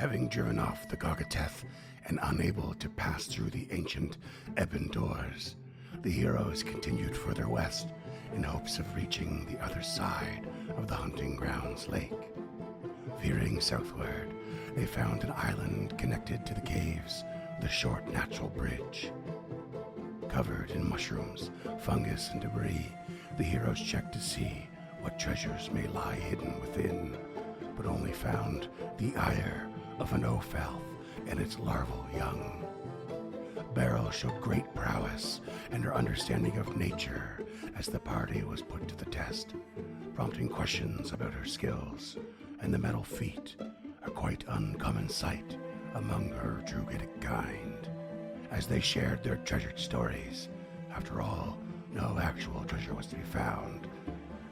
Having driven off the Gargateth and unable to pass through the ancient ebon doors, the heroes continued further west in hopes of reaching the other side of the Hunting Grounds lake. Veering southward, they found an island connected to the caves with a short natural bridge. Covered in mushrooms, fungus, and debris, the heroes checked to see what treasures may lie hidden within, but only found the ire of an Ophalth and its larval young. Beryl showed great prowess and her understanding of nature as the party was put to the test, prompting questions about her skills, and the metal feat, a quite uncommon sight among her druidic kind. As they shared their treasured stories, after all, no actual treasure was to be found,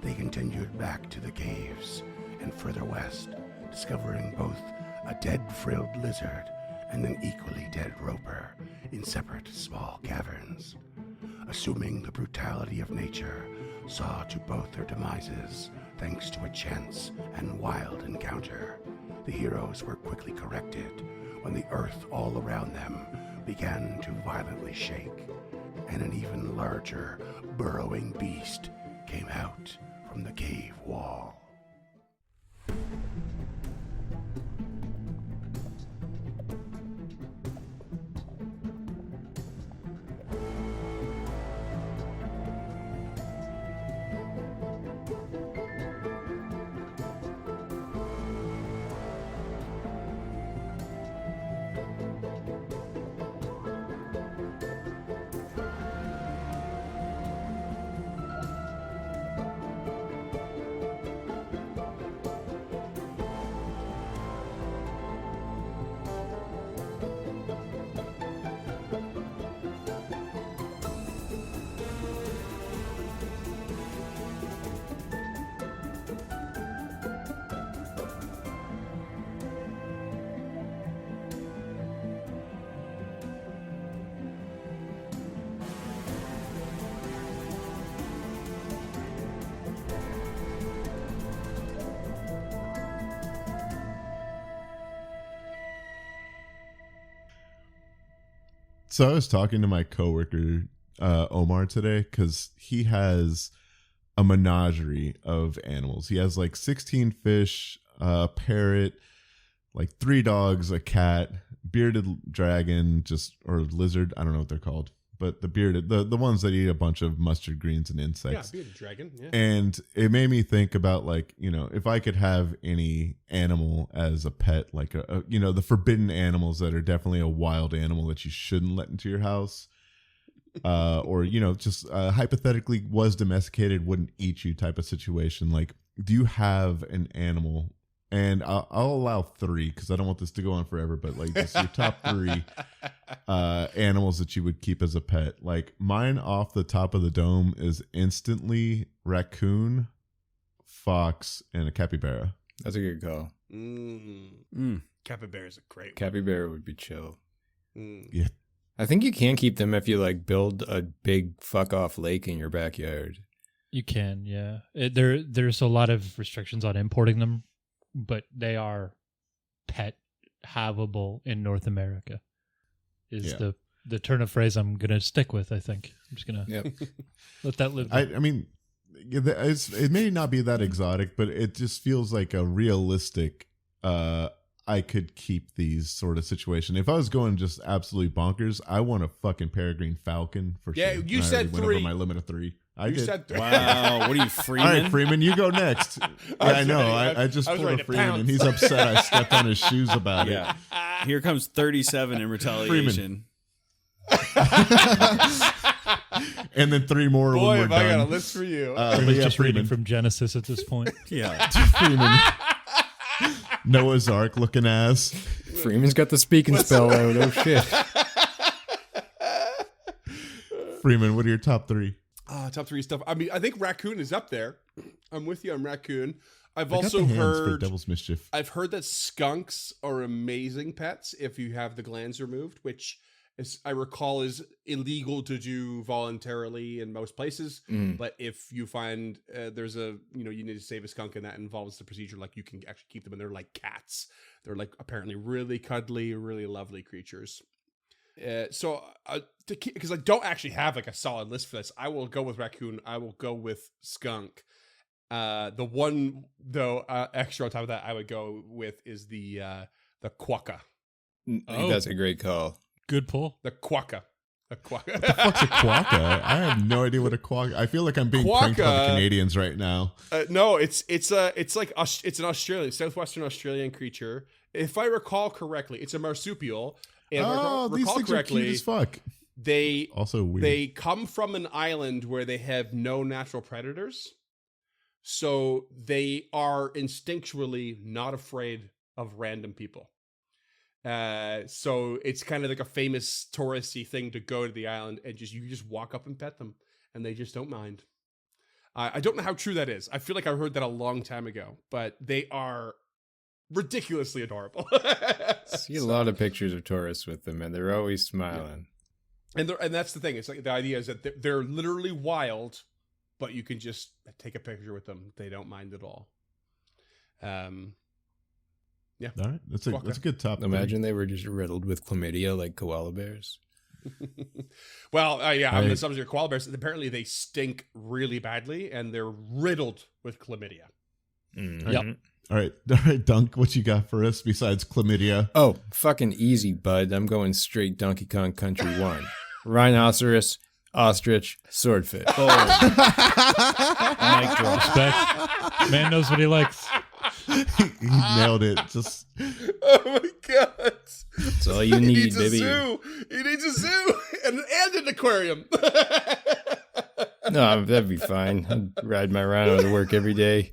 they continued back to the caves and further west, discovering both a dead frilled lizard and an equally dead roper in separate small caverns. Assuming the brutality of nature saw to both their demises thanks to a chance and wild encounter, the heroes were quickly corrected when the earth all around them began to violently shake, and an even larger, burrowing beast came out from the cave wall. So I was talking to my coworker, Omar, today, because he has a menagerie of animals. He has like 16 fish, a parrot, like 3 dogs, a cat, bearded dragon, or lizard. I don't know what they're called, but the bearded, the ones that eat a bunch of mustard greens and insects. Yeah, bearded dragon. Yeah. And it made me think about, like, if I could have any animal as a pet, like the forbidden animals that are definitely a wild animal that you shouldn't let into your house, or just hypothetically was domesticated, wouldn't eat you type of situation. Like, do you have an animal? And I'll allow 3 because I don't want this to go on forever, but like just your top 3 animals that you would keep as a pet. Like, mine off the top of the dome is instantly raccoon, fox, and a capybara. That's a good call. Capybara is a great one. Capybara would be chill. Yeah. I think you can keep them if you like build a big fuck off lake in your backyard. You can, yeah. There's a lot of restrictions on importing them, but they are pet havable in North America. Is the turn of phrase I'm gonna stick with. I think I'm just gonna let that live. I mean, it may not be that exotic, but it just feels like a realistic. I could keep these sort of situation. If I was going just absolutely bonkers, I want a fucking peregrine falcon for sure. Yeah, you said 3. Went over my limit of 3. I did. Said 3. Wow, what are you, Freeman? All right, Freeman, you go next. Yeah, I know. I just pulled a Freeman, and he's upset I stepped on his shoes about it. Here comes 37 in retaliation. And then 3 more when we're Boy, done. I got a list for you. But yeah, just Freeman. reading from Genesis at this point. Yeah. Freeman. Noah's Ark looking ass. Freeman's got the speaking spell out. Oh shit. Freeman, what are your top 3? Top 3 stuff. I mean, I think raccoon is up there. I'm with you on raccoon. I've I got also the hands for heard Devil's Mischief. I've heard that skunks are amazing pets if you have the glands removed, which I recall is illegal to do voluntarily in most places. But if you find there's you need to save a skunk and that involves the procedure, like you can actually keep them and they're like cats. They're like apparently really cuddly, really lovely creatures. So because I don't actually have like a solid list for this, I will go with raccoon. I will go with skunk. The one though extra on top of that I would go with is the quokka. That's a great call. Good pull. The quokka. A quokka. What the fuck's a quokka? I have no idea what a quokka. I feel like I'm being pranked by the Canadians right now. No, it's an Australian, southwestern Australian creature. If I recall correctly, it's a marsupial. And These things are cute as fuck. They also weird. They come from an island where they have no natural predators, so they are instinctually not afraid of random people. So it's kind of like a famous touristy thing to go to the island and you just walk up and pet them, and they just don't mind. I don't know how true that is. I feel like I heard that a long time ago, but they are ridiculously adorable. See a lot of pictures of tourists with them, and they're always smiling. Yeah. And that's the thing. It's like the idea is that they're literally wild, but you can just take a picture with them. They don't mind at all. Yeah. All right. That's a good top. Imagine they were just riddled with chlamydia like koala bears. Well, yeah, on the subject of koala bears, apparently they stink really badly and they're riddled with chlamydia. Mm-hmm. Yep. All right, Dunk, what you got for us besides chlamydia? Oh, fucking easy, bud. I'm going straight Donkey Kong Country 1. Rhinoceros, ostrich, swordfish. Oh. Mic drop. Respect. Man knows what he likes. He nailed it. Just Oh my god! That's all you need, He needs baby. a zoo. He needs a zoo and an aquarium. No, that'd be fine. I'd ride my rhino to work every day.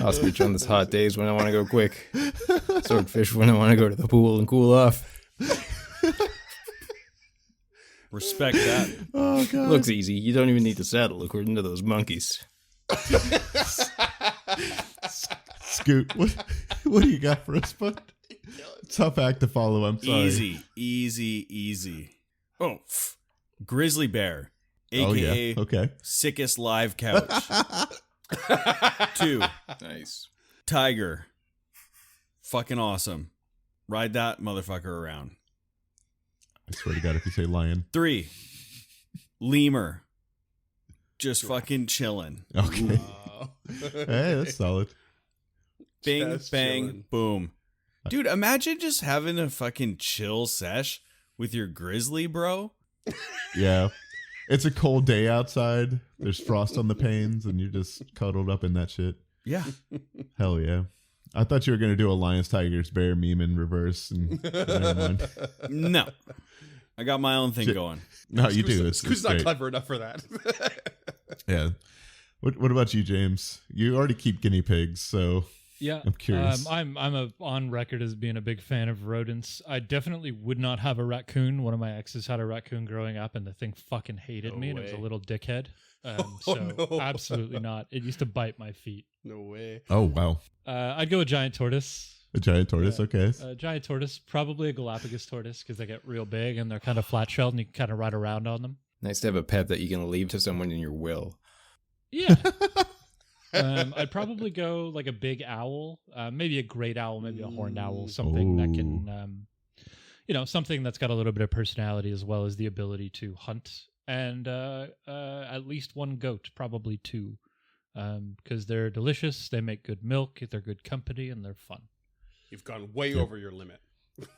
Ostrich on those hot days when I want to go quick. Swordfish when I want to go to the pool and cool off. Respect that. oh god, Looks easy. You don't even need to saddle according to those monkeys. Scoot, what do you got for us, bud? Tough act to follow. I'm sorry. Easy. Oh, grizzly bear, aka Oh yeah. Okay. sickest live couch. 2, Nice. tiger, fucking awesome. Ride that motherfucker around. I swear to God, if you say lion. 3, lemur, just fucking chilling. Okay. Hey, that's solid. Bing, Just bang, chilling. boom. Dude, imagine just having a fucking chill sesh with your grizzly, bro. Yeah. It's a cold day outside. There's frost on the panes, and you're just cuddled up in that shit. Yeah. Hell yeah. I thought you were going to do a lions, tigers, bear meme in reverse. And never mind. No. I got my own thing Shit. going. No, you do. Scoot's not great. clever enough for that. Yeah. What about you, James? You already keep guinea pigs, so Yeah, I'm curious. I'm on record as being a big fan of rodents. I definitely would not have a raccoon. One of my exes had a raccoon growing up, and the thing fucking hated No me, and it was a way. little dickhead. Oh, So no. absolutely not. It used to bite my feet. No way. Oh wow, I'd go a giant tortoise. a giant tortoise. Yeah. Okay. A giant tortoise, probably a Galapagos tortoise, because they get real big and they're kind of flat shelled, and you can kind of ride around on them. Nice to have a pet that you can leave to someone in your will. Yeah. I'd probably go like a big owl, maybe a great owl, maybe a horned owl, something that can, something that's got a little bit of personality as well as the ability to hunt, and at least one goat, probably 2, because they're delicious, they make good milk, they're good company, and they're fun. You've gone way over your limit.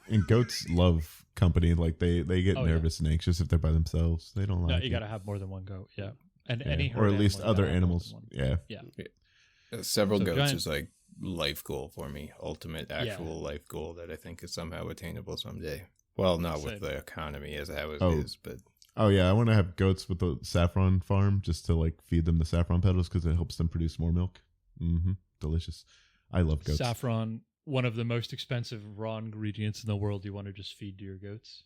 And goats love company. Like they get Oh, yeah. nervous and anxious if they're by themselves. They don't No, like you it. got to have more than one goat, yeah. And Yeah. any or herd at least animal, you other gotta have more than animals. one. Yeah. Several So goats giant- is like life goal for me. Ultimate actual life goal that I think is somehow attainable someday. Well, not with Same. the economy as how it Oh. is, but Oh yeah, I want to have goats with the saffron farm just to like feed them the saffron petals because it helps them produce more milk. Delicious. I love goats. Saffron, one of the most expensive raw ingredients in the world, you want to just feed to your goats.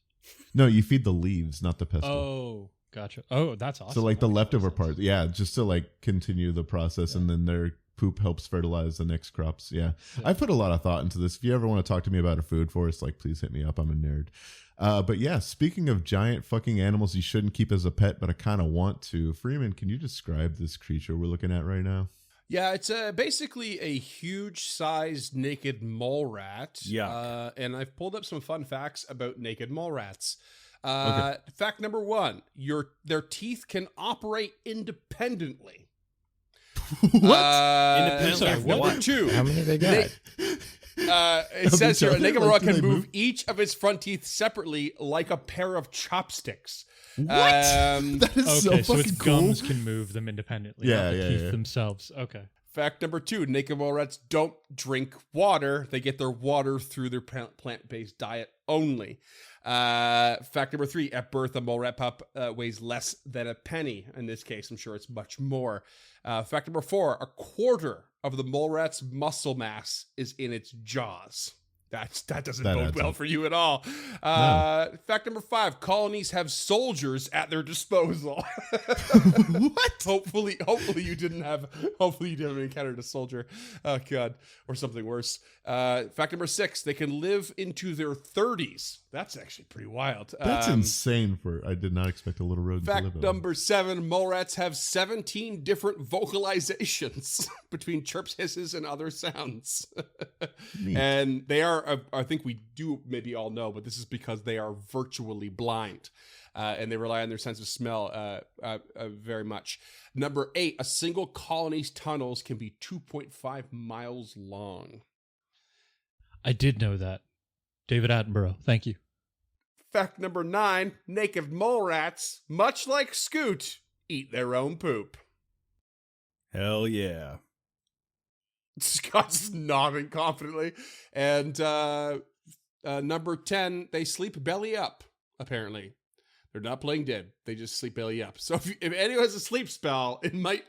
No, you feed the leaves, not the pestle. Oh, gotcha. Oh, that's awesome. so like the That makes a lot leftover of sense. part, yeah, just to like continue the process, and then their poop helps fertilize the next crops. Yeah. I put a lot of thought into this. If you ever want to talk to me about a food forest, like please hit me up. I'm a nerd. But yeah, speaking of giant fucking animals you shouldn't keep as a pet, but I kind of want to. Freeman, can you describe this creature we're looking at right now? Yeah, it's basically a huge-sized naked mole rat. Yuck. And I've pulled up some fun facts about naked mole rats. Okay. Fact number 1, their teeth can operate independently. What? Independently Fact of number what? 2. How many they got? It says here, a naked mole rat Like, can do they move move? each of its front teeth separately like a pair of chopsticks. What? Um, That is Okay, so so its fucking cool. gums can move them independently. Yeah, not the yeah, teeth yeah. themselves. Okay. Fact number 2, naked mole rats don't drink water. They get their water through their plant-based diet only. Fact number 3, at birth, a mole rat pup weighs less than a penny. In this case, I'm sure it's much more. Fact number 4, a quarter of the mole rat's muscle mass is in its jaws. That doesn't That bode adds well up. for you at all. Fact number 5, colonies have soldiers at their disposal. What? Hopefully you didn't have encountered a soldier. Oh god, or something worse. Fact number 6, they can live into their 30s. That's actually pretty wild. That's insane. I did not expect a little rodent to live Fact at number 7, mole rats have 17 different vocalizations between chirps, hisses, and other sounds. Neat. And they are, I think we do maybe all know, but this is because they are virtually blind. And they rely on their sense of smell very much. Number 8, a single colony's tunnels can be 2.5 miles long. I did know that. David Attenborough. Thank you. Fact number 9, naked mole rats, much like Scoot, eat their own poop. Hell yeah. Scott's nodding confidently. And number 10, they sleep belly up, apparently. They're not playing dead. They just sleep belly up. So if anyone has a sleep spell, it might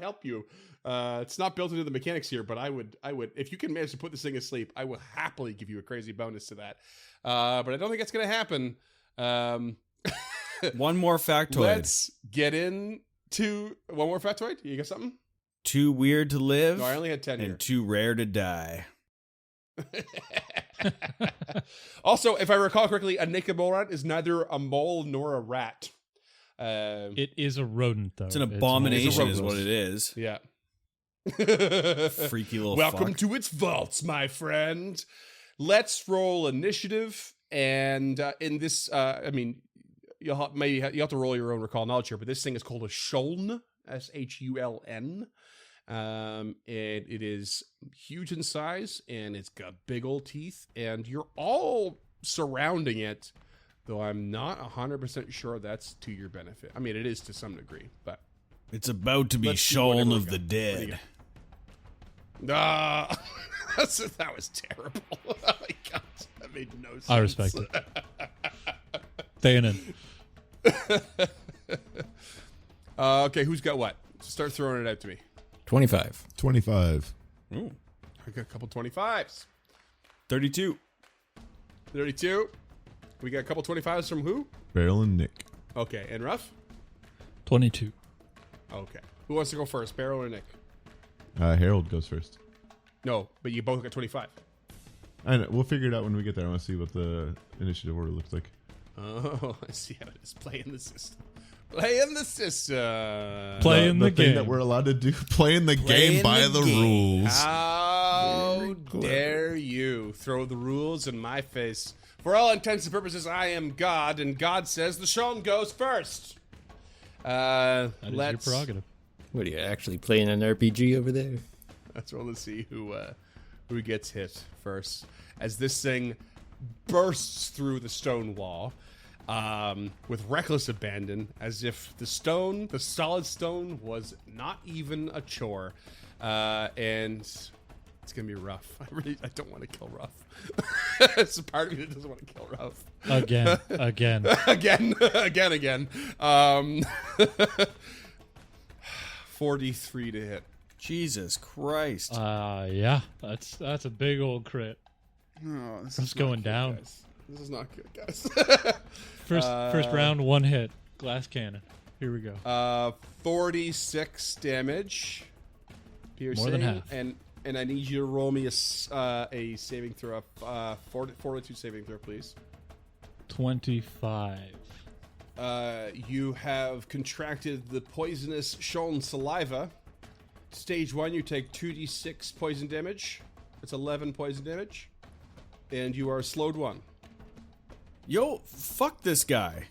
help you. It's not built into the mechanics here, but I would, if you can manage to put this thing asleep, I will happily give you a crazy bonus to that. But I don't think it's going to happen. One more factoid. Let's get into one more factoid. You got something? Too weird to live No, I only had 10 here. and too rare to die. Also, if I recall correctly, a naked mole rat is neither a mole nor a rat. It is a rodent, though. It's an abomination, is rodent. what it is. Yeah. Freaky little Welcome fuck. to its vaults, my friend. Let's roll initiative. And in this, I mean, you have to roll your own recall knowledge here, but this thing is called a Shuln, Shuln. And it is huge in size, and it's got big old teeth, and you're all surrounding it, though I'm not 100% sure that's to your benefit. I mean, it is to some degree, but It's about to be Let's see whatever Shuln we of got. the What do you dead. got? That was terrible. Oh my god, that made no sense. I respect it. Staying in. Okay, who's got what? Start throwing it out to me. 25. 25. Ooh, I got a couple 25s. 32. 32. We got a couple 25s from who? Barrel and Nick. Okay, and Ruff? 22. Okay. Who wants to go first, Barrel or Nick? Harold goes first. No, but you both got 25. I know. We'll figure it out when we get there. I want to see what the initiative order looks like. Oh, I see how it is. Play in the system. Play in the system. Play in the thing game. that we're allowed to do. Play in the Play game in by the the game. rules. How dare you throw the rules in my face? For all intents and purposes, I am God, and God says the Shuln goes first. That is your Let's prerogative. What are you actually playing an RPG over there? roll to see who gets hit first. As this thing bursts through the stone wall with reckless abandon, as if the solid stone, was not even a chore. And it's gonna be rough. I don't want to kill Ruff. It's a part of me that doesn't want to kill Ruff. Again. Again. 43 to hit. Jesus Christ. Yeah. That's a big old crit. No, this It's is going not good, down. guys. This is not good, guys. First round, one hit. Glass cannon. Here we go. 46 damage. Piercing. More than half. And I need you to roll me a saving throw, fortitude saving throw, please. 25. You have contracted the poisonous Shuln saliva Stage 1, you take 2d6 poison damage. It's 11 poison damage. And you are slowed 1. Yo, fuck this guy.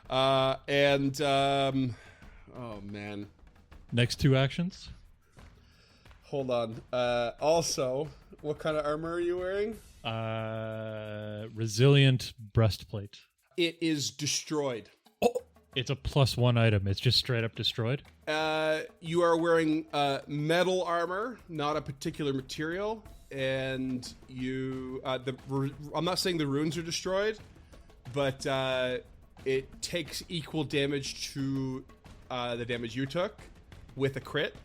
Oh man. Next 2 actions. Hold on. Also, what kind of armor are you wearing? Resilient breastplate. It is destroyed. It's a +1 item. It's just straight up destroyed. You are wearing metal armor, not a particular material, and you. I'm not saying the runes are destroyed, but it takes equal damage to the damage you took with a crit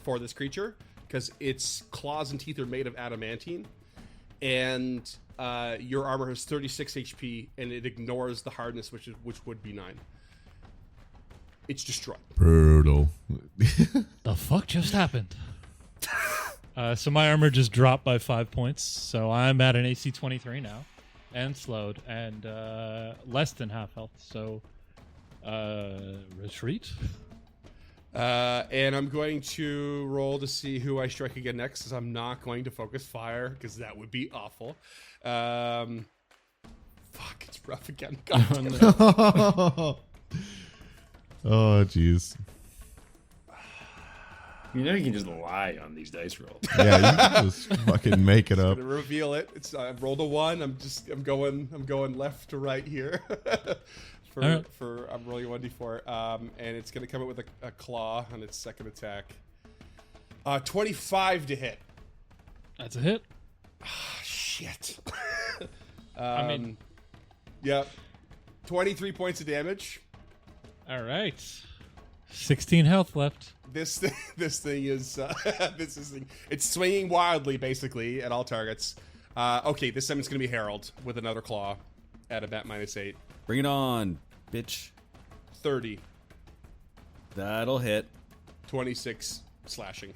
for this creature, because its claws and teeth are made of adamantine, and your armor has 36 HP, and it ignores the hardness, which would be 9. It's destroyed. Brutal. The fuck just happened? So my armor just dropped by 5 points. So I'm at an AC 23 now, and slowed, and less than half health. So retreat. And I'm going to roll to see who I strike again next, because I'm not going to focus fire, because that would be awful. Fuck, it's rough again. God damn it. Oh, jeez. You know you can just lie on these dice rolls. Yeah, you can just fucking make it up. Gonna reveal it. I've rolled a 1. I'm going left to right here. I'm rolling a 1d4. And it's gonna come out with a claw on its second attack. 25 to hit. That's a hit. Shit. I mean, yeah, 23 points of damage. All right. 16 health left. This thing is it's swinging wildly, basically, at all targets. Okay, this time it's gonna be Harold with another claw at a bat -8. Bring it on, bitch. 30, That'll hit. 26 slashing.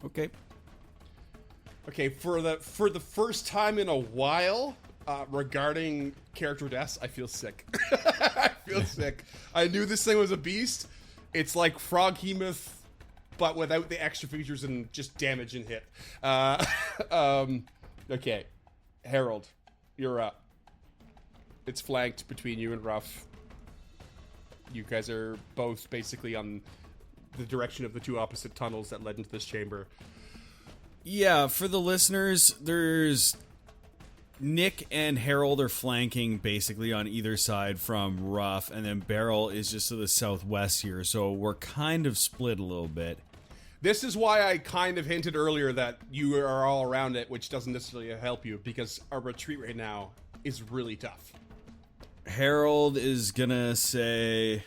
Okay. Okay, for the first time in a while, regarding character deaths, I feel sick. I feel sick. I knew this thing was a beast. It's like Froghemoth, but without the extra features and just damage and hit. Okay, Harold, you're up. It's flanked between you and Ruff. You guys are both basically on the direction of the 2 opposite tunnels that led into this chamber. Yeah, for the listeners, there's Nick and Harold are flanking basically on either side from Ruff, and then Beryl is just to the southwest here, so we're kind of split a little bit. This is why I kind of hinted earlier that you are all around it, which doesn't necessarily help you, because our retreat right now is really tough. Harold is gonna say,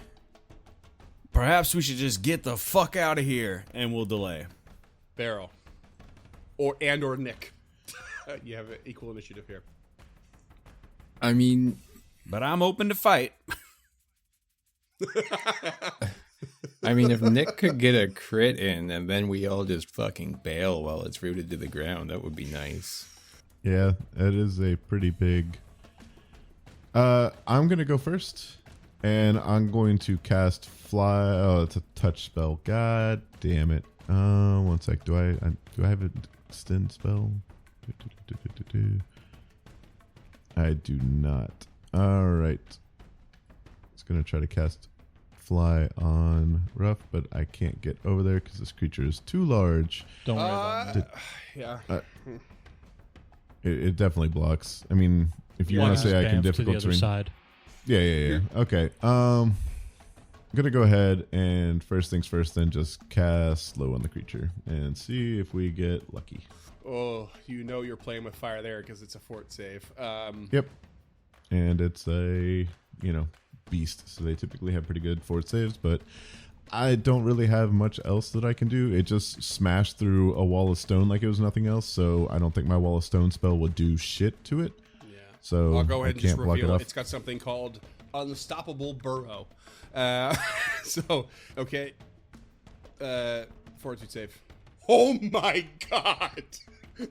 perhaps we should just get the fuck out of here, and we'll delay. Beryl. Or Nick. You have equal initiative here. I mean, But I'm open to fight. if Nick could get a crit in and then we all just fucking bail while it's rooted to the ground, that would be nice. Yeah, that is a pretty big. I'm gonna go first, and I'm going to cast fly. Oh, it's a touch spell. God damn it! 1 sec. Do I have an extend spell? I do not. All right. It's gonna try to cast fly on Ruff, but I can't get over there because this creature is too large. Don't worry about it. Yeah. It definitely blocks. I mean, if you want to say I can Bamf to the difficult other terrain. side. Yeah. Okay. I'm gonna go ahead and first things first, then just cast slow on the creature and see if we get lucky. Oh, you know you're playing with fire there because it's a fort save. Yep. And it's a beast, so they typically have pretty good fort saves, but I don't really have much else that I can do. It just smashed through a wall of stone like it was nothing else, so I don't think my wall of stone spell would do shit to it. Yeah. So I'll go ahead I and just can't block it reveal off. it's got something called Unstoppable Burrow. So, okay. Fortitude save. Oh my god!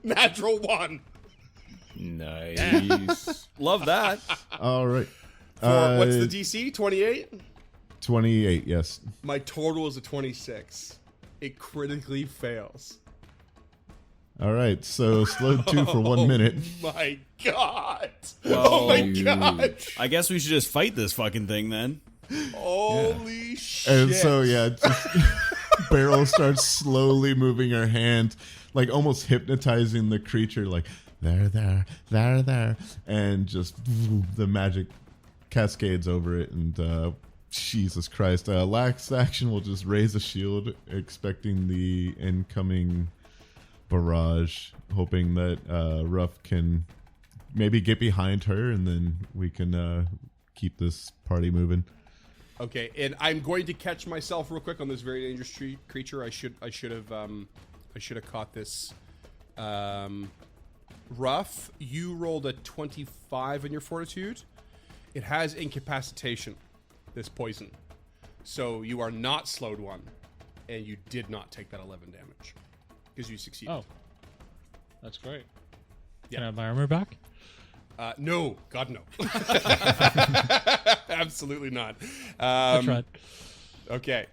Natural 1! Nice. Love that. All right. For, what's the DC? 28? 28, yes. My total is a 26. It critically fails. All right, so slowed 2 for 1 minute. Oh my god! Well, oh my god! I guess we should just fight this fucking thing then. Holy shit! And so, yeah, just, Beryl starts slowly moving her hand, like almost hypnotizing the creature, like, there, and just the magic cascades over it, and Jesus Christ. Last action will just raise a shield, expecting the incoming barrage, hoping that Ruff can maybe get behind her, and then we can keep this party moving. Okay, and I'm going to catch myself real quick on this very dangerous creature. I should have caught this. Ruff, you rolled a 25 in your fortitude. It has incapacitation, this poison. So you are not slowed 1, and you did not take that 11 damage because you succeeded. Oh, that's great. Yeah. Can I have my armor back? No, God no. Absolutely not. I tried. Okay.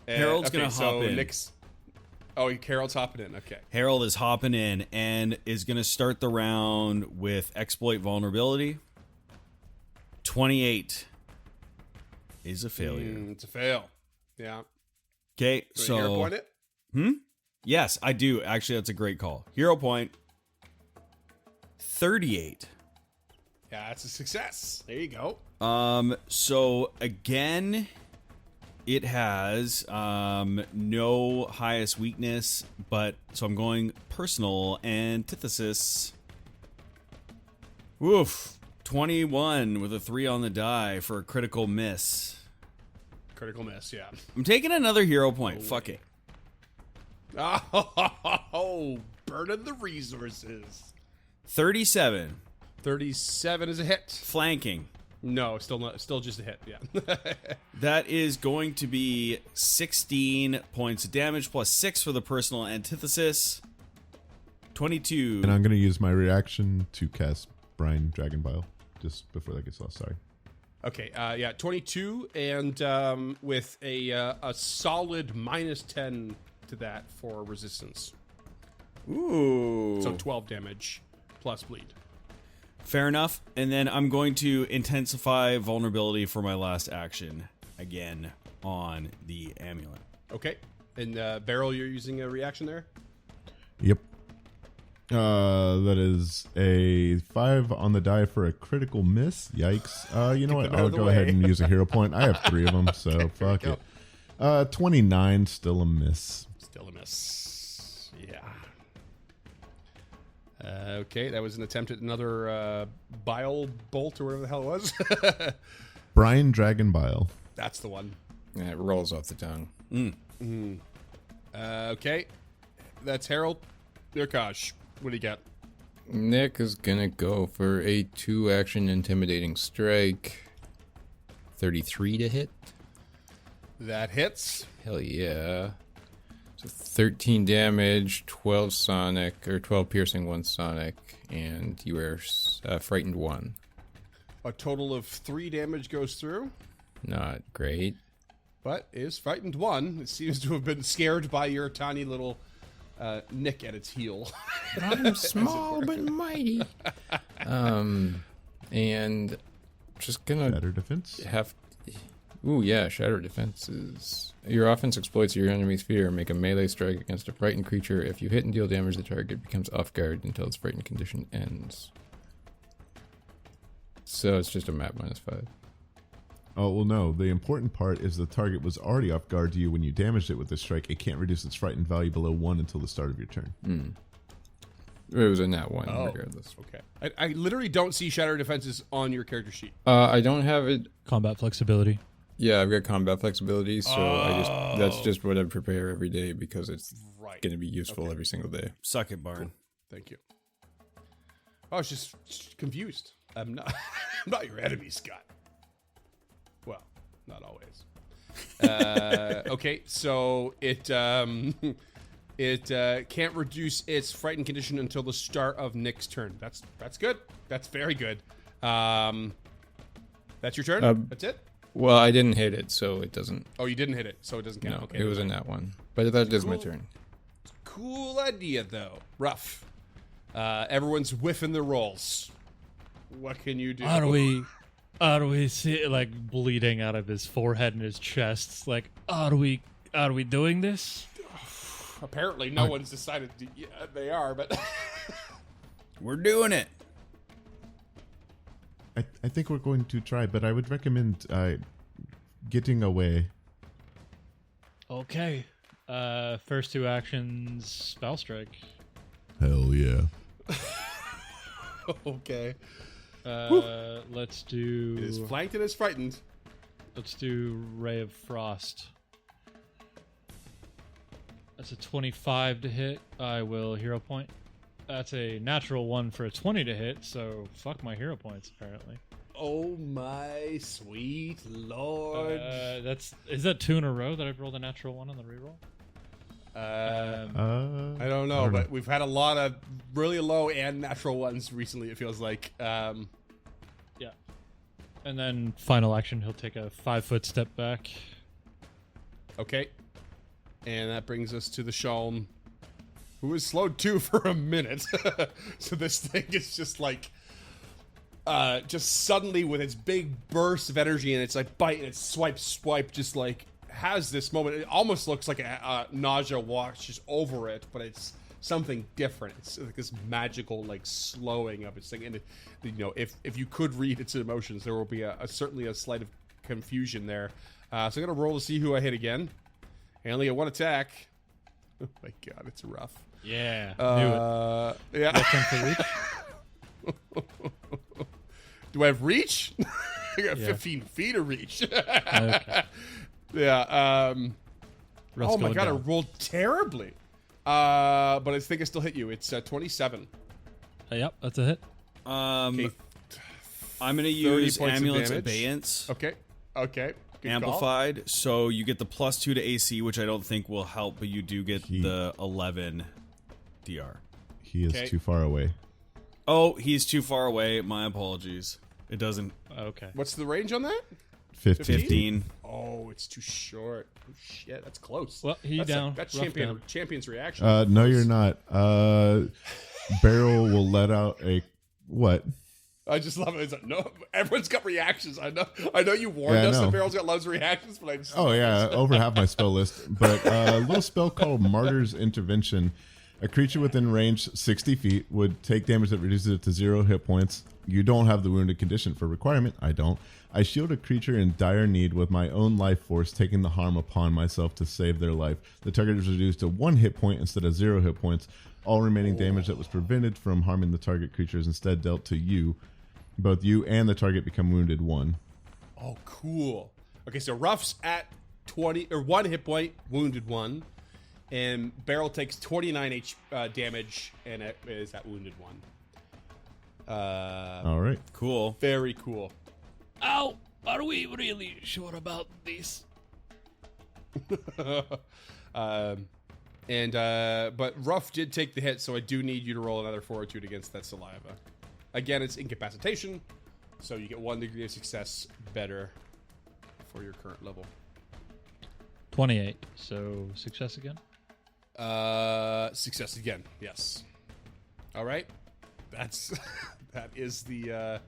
Harold's gonna hop in. Oh, Harold's hopping in. Okay. Harold is hopping in and is going to start the round with exploit vulnerability. 28 is a failure. It's a fail. Yeah. Okay, So hero point it? Yes, I do. Actually, that's a great call. Hero point. 38. Yeah, that's a success. There you go. So again, it has no highest weakness, but so I'm going personal antithesis. Woof. 21 with a 3 on the die for a critical miss. Critical miss, yeah. I'm taking another hero point. Fuck it. Oh, burning the resources. 37. 37 is a hit. Flanking. No, still just a hit, yeah. That is going to be 16 points of damage plus 6 for the personal antithesis. 22. And I'm going to use my reaction to cast Brine Dragon Bile just before that gets lost. Sorry. Okay, yeah, 22, and with a solid minus 10 to that for resistance. Ooh. So 12 damage plus bleed. Fair enough. And then I'm going to intensify vulnerability for my last action again on the amulet. Okay, and Beryl, you're using a reaction there? Yep. That is a 5 on the die for a critical miss. Yikes. You know what? I'll go ahead and use a hero point. I have 3 of them, so fuck it. 29, still a miss. Still a miss. Yeah. Okay, that was an attempt at another bile bolt or whatever the hell it was. Brine Dragon Bile. That's the one. Yeah, it rolls off the tongue. Okay, that's Harold. Nirkash, what do you got? Nick is gonna go for a 2-action intimidating strike. 33 to hit. That hits. Hell yeah. So 13 damage, 12 sonic, or 12 piercing, 1 sonic, and you are frightened 1. A total of 3 damage goes through, Not great. but is frightened 1. It seems to have been scared by your tiny little nick at its heel. I'm small but mighty. And just gonna Better defense. have. Ooh, yeah, Shatter Defenses. Your offense exploits your enemy's fear. Make a melee strike against a frightened creature. If you hit and deal damage, the target becomes off guard until its frightened condition ends. So it's just a map -5. Oh, well, no. The important part is the target was already off guard to you when you damaged it with this strike. It can't reduce its frightened value below 1 until the start of your turn. It was a nat 1, Oh. regardless. Okay. I literally don't see Shatter Defenses on your character sheet. I don't have it. Combat flexibility. Yeah, I've got combat flexibility, so that's just what I prepare every day because it's Right. going to be useful every single day. Suck it, Barn. Thank you. I was just confused. I'm not I'm not your enemy, Scott. Well, not always. Okay, so it can't reduce its frightened condition until the start of Nick's turn. That's good. That's very good. That's your turn? That's it? Well, I didn't hit it, so it doesn't. Oh, you didn't hit it, so it doesn't count. No, Okay, it was in that one. But that is my Cool. turn. Cool idea, though. Rough. Everyone's whiffing their rolls. What can you do? How do we see it, like bleeding out of his forehead and his chest? Like, are we doing this? Apparently, no one's decided. Yeah, they are, but We're doing it. I think we're going to try, but I would recommend getting away. Okay. First two actions, spell strike. Hell yeah. okay. Let's do. It is flanked and is frightened. Let's do Ray of Frost. That's a 25 to hit. I will hero point. That's a natural one for a 20 to hit, so fuck my hero points, apparently. Oh my sweet lord! Is that 2 in a row that I've rolled a natural one on the reroll? I don't know, but we've had a lot of really low and natural ones recently. It feels like. Yeah. And then final action, he'll take a 5-foot step back. Okay. And that brings us to the Shalm, who is slowed too for a minute. So this thing is just like, just suddenly with its big burst of energy and its like bite and its swipe, just like has this moment. It almost looks like a nausea washes over it, but it's something different. It's like this magical like slowing of its thing. And you know, if you could read its emotions, there will be certainly a slight of confusion there. So I'm gonna roll to see who I hit again. I only get one attack. Oh my god, it's rough. Yeah, knew it. Yeah. That's 10 for reach. Do I have reach? I got Yeah. 15 feet of reach. Okay. Yeah. Russ Oh my going god, I down. rolled terribly. But I think I still hit you. It's 27. Yep, that's a hit. Okay. I'm going to 30 use points of Amulet's damage. Abeyance Okay. Good call. amplified, so you get the +2 to AC, which I don't think will help, but you do get the 11 DR. He is Okay. too far away. Oh, he's too far away. My apologies. It doesn't. Okay. What's the range on that? 15. 15. Oh, it's too short. Oh shit, that's close. Well, he that's down. That's Rough down. champion's reaction. No, you're not. Barrel will let out a what? I just love it. It's like, no, everyone's got reactions. I know you warned Yeah, I us that know. Barrel's got loads of reactions, but I just Oh yeah, over half my spell list. But a little spell called Martyr's Intervention. A creature within range 60 feet would take damage that reduces it to 0 hit points. You don't have the wounded condition for requirement. I don't. I shield a creature in dire need with my own life force, taking the harm upon myself to save their life. The target is reduced to 1 hit point instead of 0 hit points. All remaining damage that was prevented from harming the target creature is instead dealt to you. Both you and the target become wounded 1. Oh, cool. Okay, so Ruff's at 20 or 1 hit point, wounded 1, and Barrel takes 29 damage and it is at wounded 1. All right. Cool. Very cool. Ow! Are we really sure about this? But Ruff did take the hit, so I do need you to roll another fortitude against that saliva. Again, it's incapacitation, so you get 1 degree of success better for your current level. 28. So success again. Success again. Yes. All right. That's that is the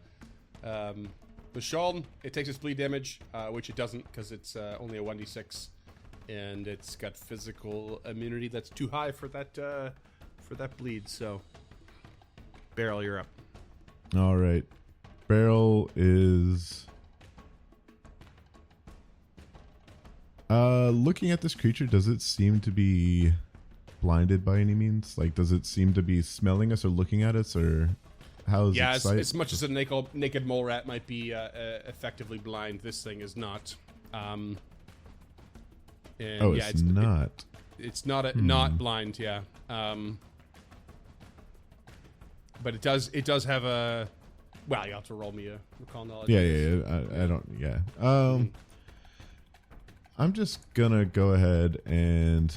Shalm. It takes its bleed damage, which it doesn't because it's only a 1d6, and it's got physical immunity that's too high for that bleed. So, Barrel, you're up. All right. Barrel is looking at this creature. Does it seem to be blinded by any means? Like, does it seem to be smelling us or looking at us, or how is Yeah, it sight? as much as a naked mole rat might be effectively blind, this thing is not. And Oh, yeah, it's not. It's not blind, yeah. But it does have a. Well, you have to roll me a recall knowledge. Yeah. I don't. Yeah. I'm just gonna go ahead and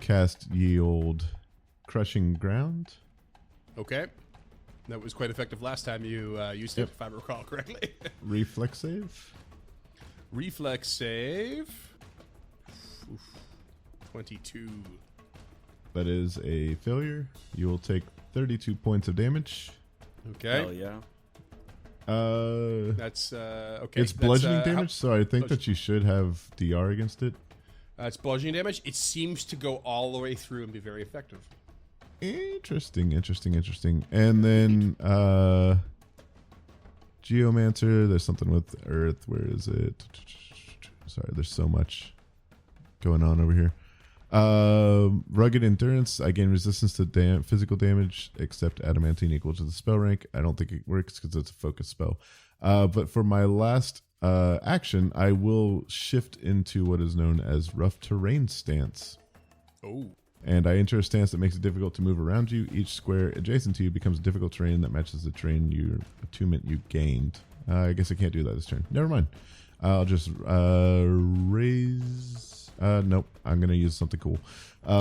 cast ye old crushing ground. Okay. That was quite effective last time you used it, if I recall correctly. Reflex save. Reflex save. Oof. 22. That is a failure. You will take 32 points of damage. Okay. Hell yeah. That's okay. It's that's, bludgeoning how- damage, so I think that you should have DR against it. It's bludgeoning damage. It seems to go all the way through and be very effective. Interesting. And then Geomancer, there's something with Earth. Where is it? Sorry, there's so much going on over here. Rugged Endurance. I gain resistance to physical damage except adamantine equal to the spell rank. I don't think it works because it's a focus spell. But for my last action, I will shift into what is known as Rough Terrain Stance. Oh. And I enter a stance that makes it difficult to move around you. Each square adjacent to you becomes difficult terrain that matches the terrain attunement you gained. I guess I can't do that this turn. Never mind. I'll just raise... nope. I'm going to use something cool.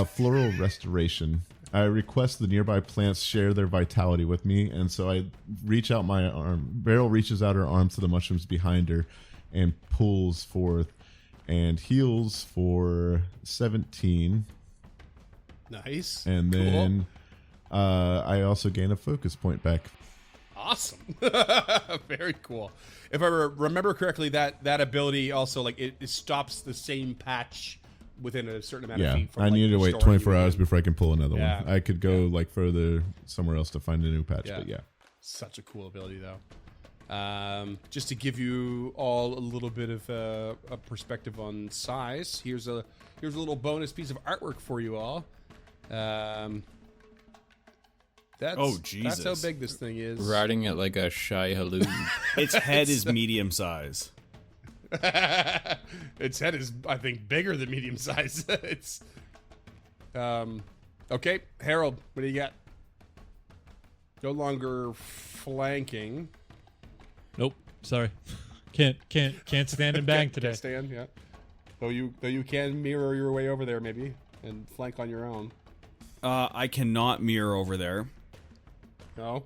Floral Restoration. I request the nearby plants share their vitality with me, and so I reach out my arm. Beryl reaches out her arms to the mushrooms behind her and pulls forth and heals for 17. Nice. And Cool. then I also gain a focus point back. Awesome. Very cool. If I remember correctly, that ability also like it stops the same patch within a certain amount of Yeah, feet. From, I like, need to wait restoring 24 you hours again. before I can pull another Yeah. one. I could go like further somewhere else to find a new patch, Yeah. but yeah. Such a cool ability, though. Just to give you all a little bit of a perspective on size, here's a little bonus piece of artwork for you all. Oh, Jesus. That's how big this thing is. Riding it like a shy halou. Its head is medium size. Its head is, I think, bigger than medium size. It's okay. Harold, what do you got? No longer flanking. Nope. Sorry. Can't stand and bang Can't today. stand, yeah. Though you can mirror your way over there maybe and flank on your own. I cannot mirror over there. No.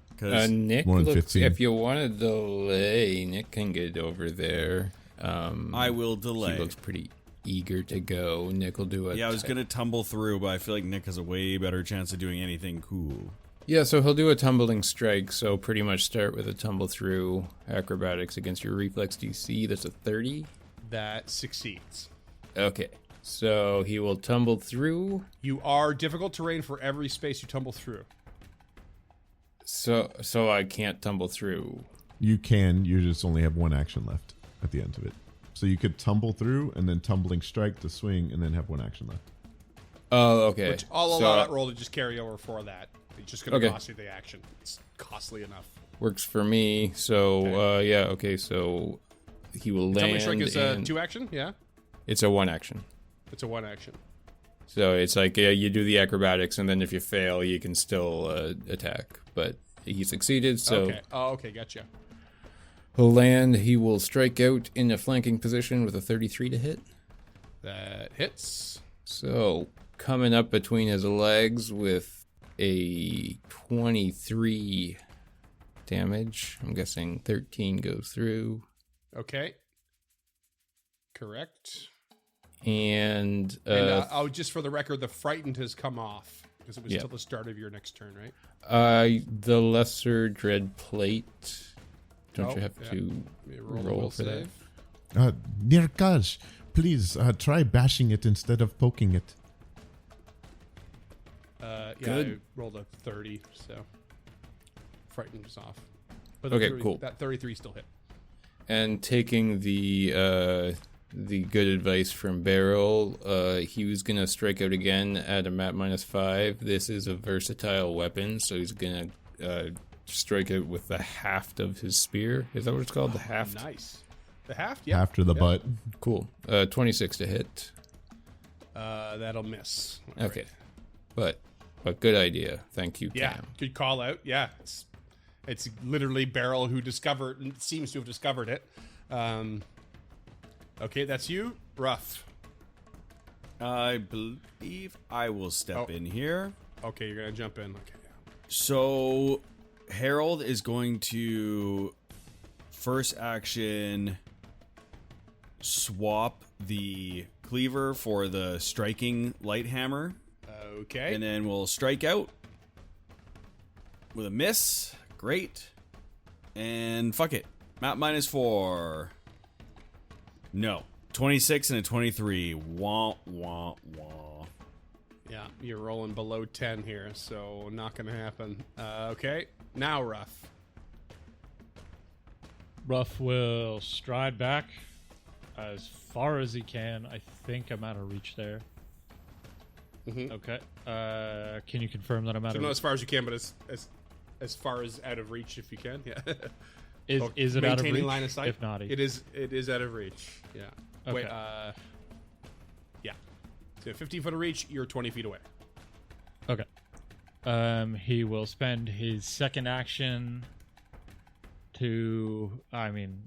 Because Nick, More than looks, 15. if you want to delay, Nick can get over there. I will delay. He looks pretty eager to go. Nick will do it. Yeah, I was going to tumble through, but I feel like Nick has a way better chance of doing anything cool. Yeah, so he'll do a tumbling strike. So pretty much start with a tumble through acrobatics against your reflex DC. That's a 30. That succeeds. Okay, so he will tumble through. You are difficult terrain for every space you tumble through. So I can't tumble through. You just only have one action left at the end of it. So you could tumble through and then tumbling strike to swing and then have one action left. Oh, okay. Which I'll So allow that roll to just carry over for that. It's just going to Okay. cost you the action. It's costly enough. works for me. So okay. So he will Tumbling land. strike is a and 2 action, yeah? It's a 1 action. It's a 1 action. So it's like you do the acrobatics, and then if you fail, you can still attack. But he succeeded, so Okay. Oh, okay, gotcha. he'll land. He will strike out in a flanking position with a 33 to hit. That hits. So coming up between his legs with a 23 damage. I'm guessing 13 goes through. Okay. Correct. And, Oh, just for the record, the frightened has come off because it was Yeah. till the start of your next turn, right? the lesser dread plate. Don't Oh, you have yeah. to You roll, a will for that? Nirkaj, please try bashing it instead of poking it. Yeah, Good. I rolled a 30, so frightened is off. But Okay, 30 cool. That 33 still hit. And taking the good advice from Beryl, he was gonna strike out again at a map -5. This is a versatile weapon, so he's gonna strike out with the haft of his spear. Is that what it's called? The haft. Nice. The haft, yeah. After the Yeah. butt. Cool. 26 to hit. That'll miss. All Okay, right. but good idea. Thank you, Yeah, Cam. good call out. Yeah, it's literally Beryl who seems to have discovered it. Okay, that's you, Rough. I believe I will step Oh. in here. Okay, you're gonna jump in. Okay, yeah. So Harold is going to first action swap the cleaver for the striking light hammer, Okay. and then we'll strike out with a miss. Great. And fuck it. Map -4. No. 26 and a 23. Wah, wah, wah. Yeah, you're rolling below 10 here, so not going to happen. Okay, now Ruff. Ruff will stride back as far as he can. I think I'm out of reach there. Mhm. Okay. Can you confirm that I'm out So of not reach? as far as you can, but as far as out of reach if you can. Yeah. Is it out of Maintaining reach? line of sight? If not, It is out of reach. Yeah. Wait, Okay. yeah. So 15 foot of reach, you're 20 feet away. Okay. He will spend his second action to. I mean,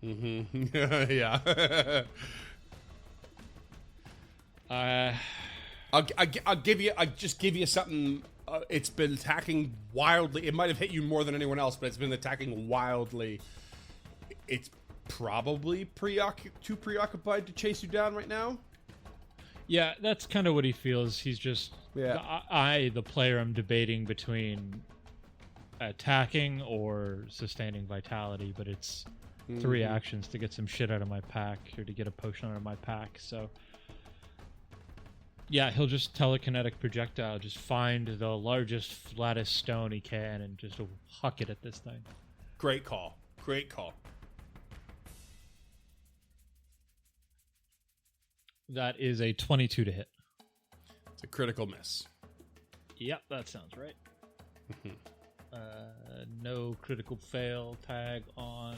Mm-hmm. Yeah. I'll give you. I just give you something. It's been attacking wildly. It might have hit you more than anyone else, but it's been attacking wildly. It's probably too preoccupied to chase you down right now. yeah, that's kind of what he feels. He's just. Yeah. The player, am debating between attacking or sustaining vitality, but it's 3 actions to get some shit out of my pack or to get a potion out of my pack. So. Yeah, he'll just telekinetic projectile, just find the largest, flattest stone he can and just huck it at this thing. Great call. Great call. That is a 22 to hit. It's a critical miss. Yep, that sounds right. No critical fail tag on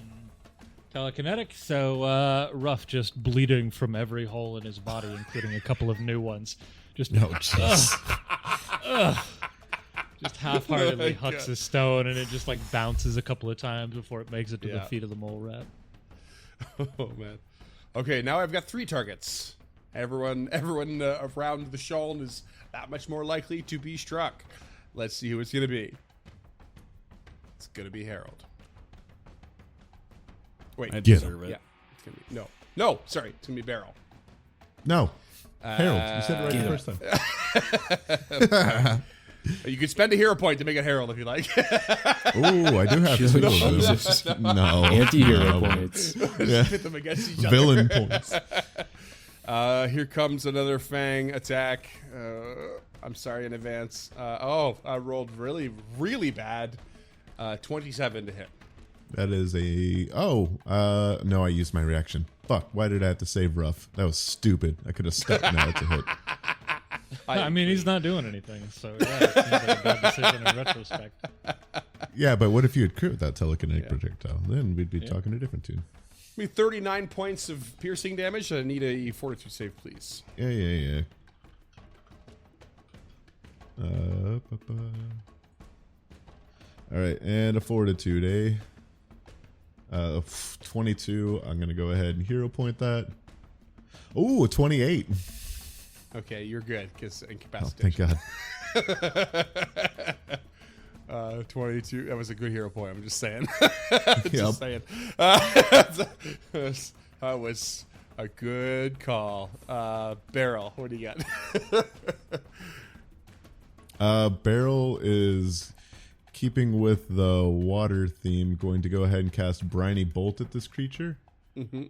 telekinetic, so Ruff just bleeding from every hole in his body, including a couple of new ones. Just No, jeez. just half-heartedly Oh my hucks God. a stone, and it just like bounces a couple of times before it makes it to the Yeah. feet of the mole rat. Oh man. Okay, now I've got 3 targets. Everyone around the Shuln is that much more likely to be struck. Let's see who it's gonna be. It's gonna be Harold. Wait. I Get deserve it. Yeah. It's gonna be no. Sorry, it's gonna be Beryl. No. Harold, you said it right the first time. You could spend a hero point to make it Harold if you like. Ooh, I do have two of them. No. Anti-hero No. points. Yeah. Pit them against each other. Villain points. Here comes another Fang attack. I'm sorry in advance. I rolled really, really bad. 27 to hit. That is a... no, I used my reaction. Fuck, why did I have to save Ruff? That was stupid. I could have stepped now to hit. I mean, he's not doing anything, so yeah, it seems like a bad decision in retrospect. Yeah, but what if you had crit with that telekinetic projectile? Then we'd be talking a different tune. I mean, 39 points of piercing damage. I need a fortitude save, please. Yeah. All right, and a fortitude, 22. I'm gonna go ahead and hero point that. Ooh, a 28. Okay, you're good because Oh, incapacitation. thank God. 22. That was a good hero point. I'm just saying. Yep. Just saying. That was a good call. Beryl, what do you got? Beryl is keeping with the water theme, going to go ahead and cast Briny Bolt at this creature. Mm-hmm.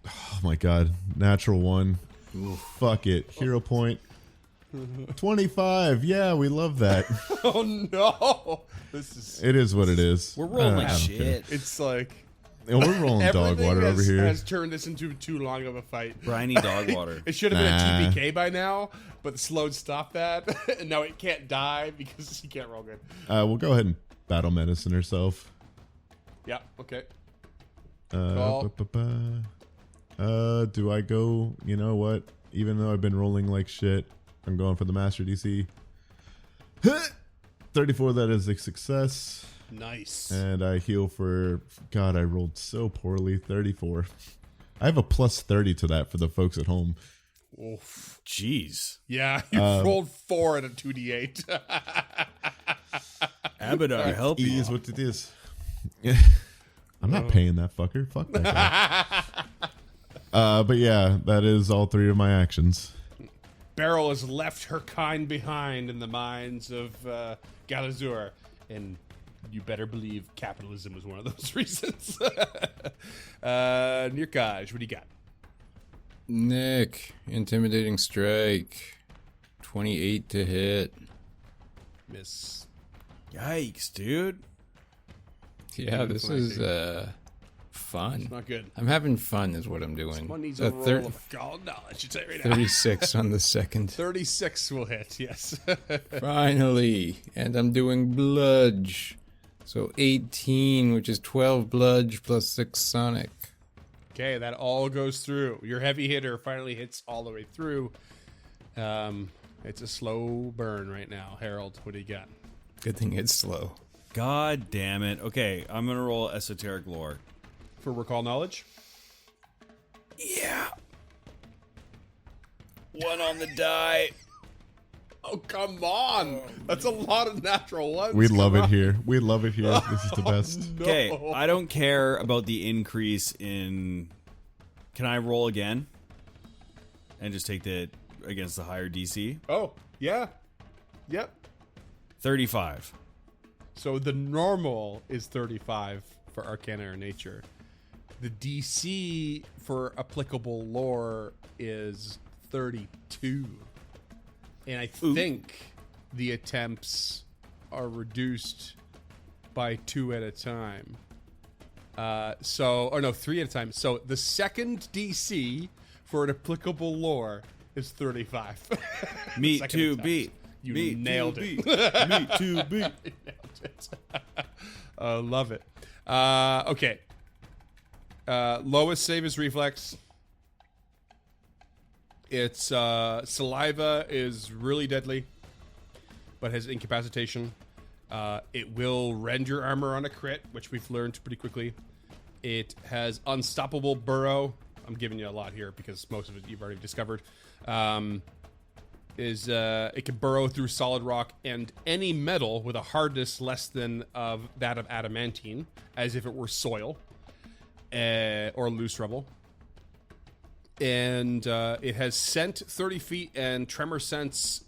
Oh my God, natural one. Fuck it, hero point. 25. Yeah, we love that. Oh no! This is. It is what it is. We're rolling I like don't shit. It's like care. And we're rolling dog everything water over here. has turned this into too long of a fight. Briny dog water. It should have Nah. been a TPK by now, but the Sloan stopped that, and now it can't die because he can't roll good. We'll go ahead and battle medicine herself. Yeah. Okay. Uh, do I go? You know what? Even though I've been rolling like shit, I'm going for the master DC. 34. That is a success, Nice. and I heal for. God, I rolled so poorly. 34. I have a plus 30 to that for the folks at home. Oof. Jeez. Yeah, you rolled 4 and a 2d8. Abadar, help E you. is what it is. I'm I'm not paying that fucker. Fuck that guy. But yeah, that is all 3 of my actions. Beryl has left her kind behind in the minds of Galazur, and you better believe capitalism was one of those reasons. Nirkaj, what do you got? Nick, intimidating strike, 28 to hit. Miss. Yikes, dude. Yeah, this is fun. It's not good. I'm having fun, is what I'm doing. Someone needs a roll of gold knowledge. I'd say right now. 36 on the second. 36 will hit, yes. Finally, and I'm doing bludge. So 18, which is 12 bludge plus 6 sonic. Okay, that all goes through. Your heavy hitter finally hits all the way through. It's a slow burn right now. Harold, what do you got? Good thing it's slow. God damn it. Okay, I'm gonna roll esoteric lore. For recall knowledge? Yeah. 1 on the die. Oh, come on. That's a lot of natural ones. We love Come it on. here. We love it here. This is the best. No. Okay, I don't care about the increase in... Can I roll again? And just take the against the higher DC? Oh, yeah. Yep. 35. So the normal is 35 for Arcana or Nature. The DC for applicable lore is 32. And I think the attempts are reduced by 2 at a time. 3 at a time. So the second DC for an applicable lore is 35. Me Second to attempt. beat. You Me nailed to it. beat. Me to beat. Love it. Okay. Lowest save is reflex. Its saliva is really deadly, but has incapacitation. It will rend your armor on a crit, which we've learned pretty quickly. It has unstoppable burrow. I'm giving you a lot here because most of it you've already discovered. It can burrow through solid rock and any metal with a hardness less than of that of adamantine, as if it were soil or loose rubble. And it has scent 30 feet and tremor sense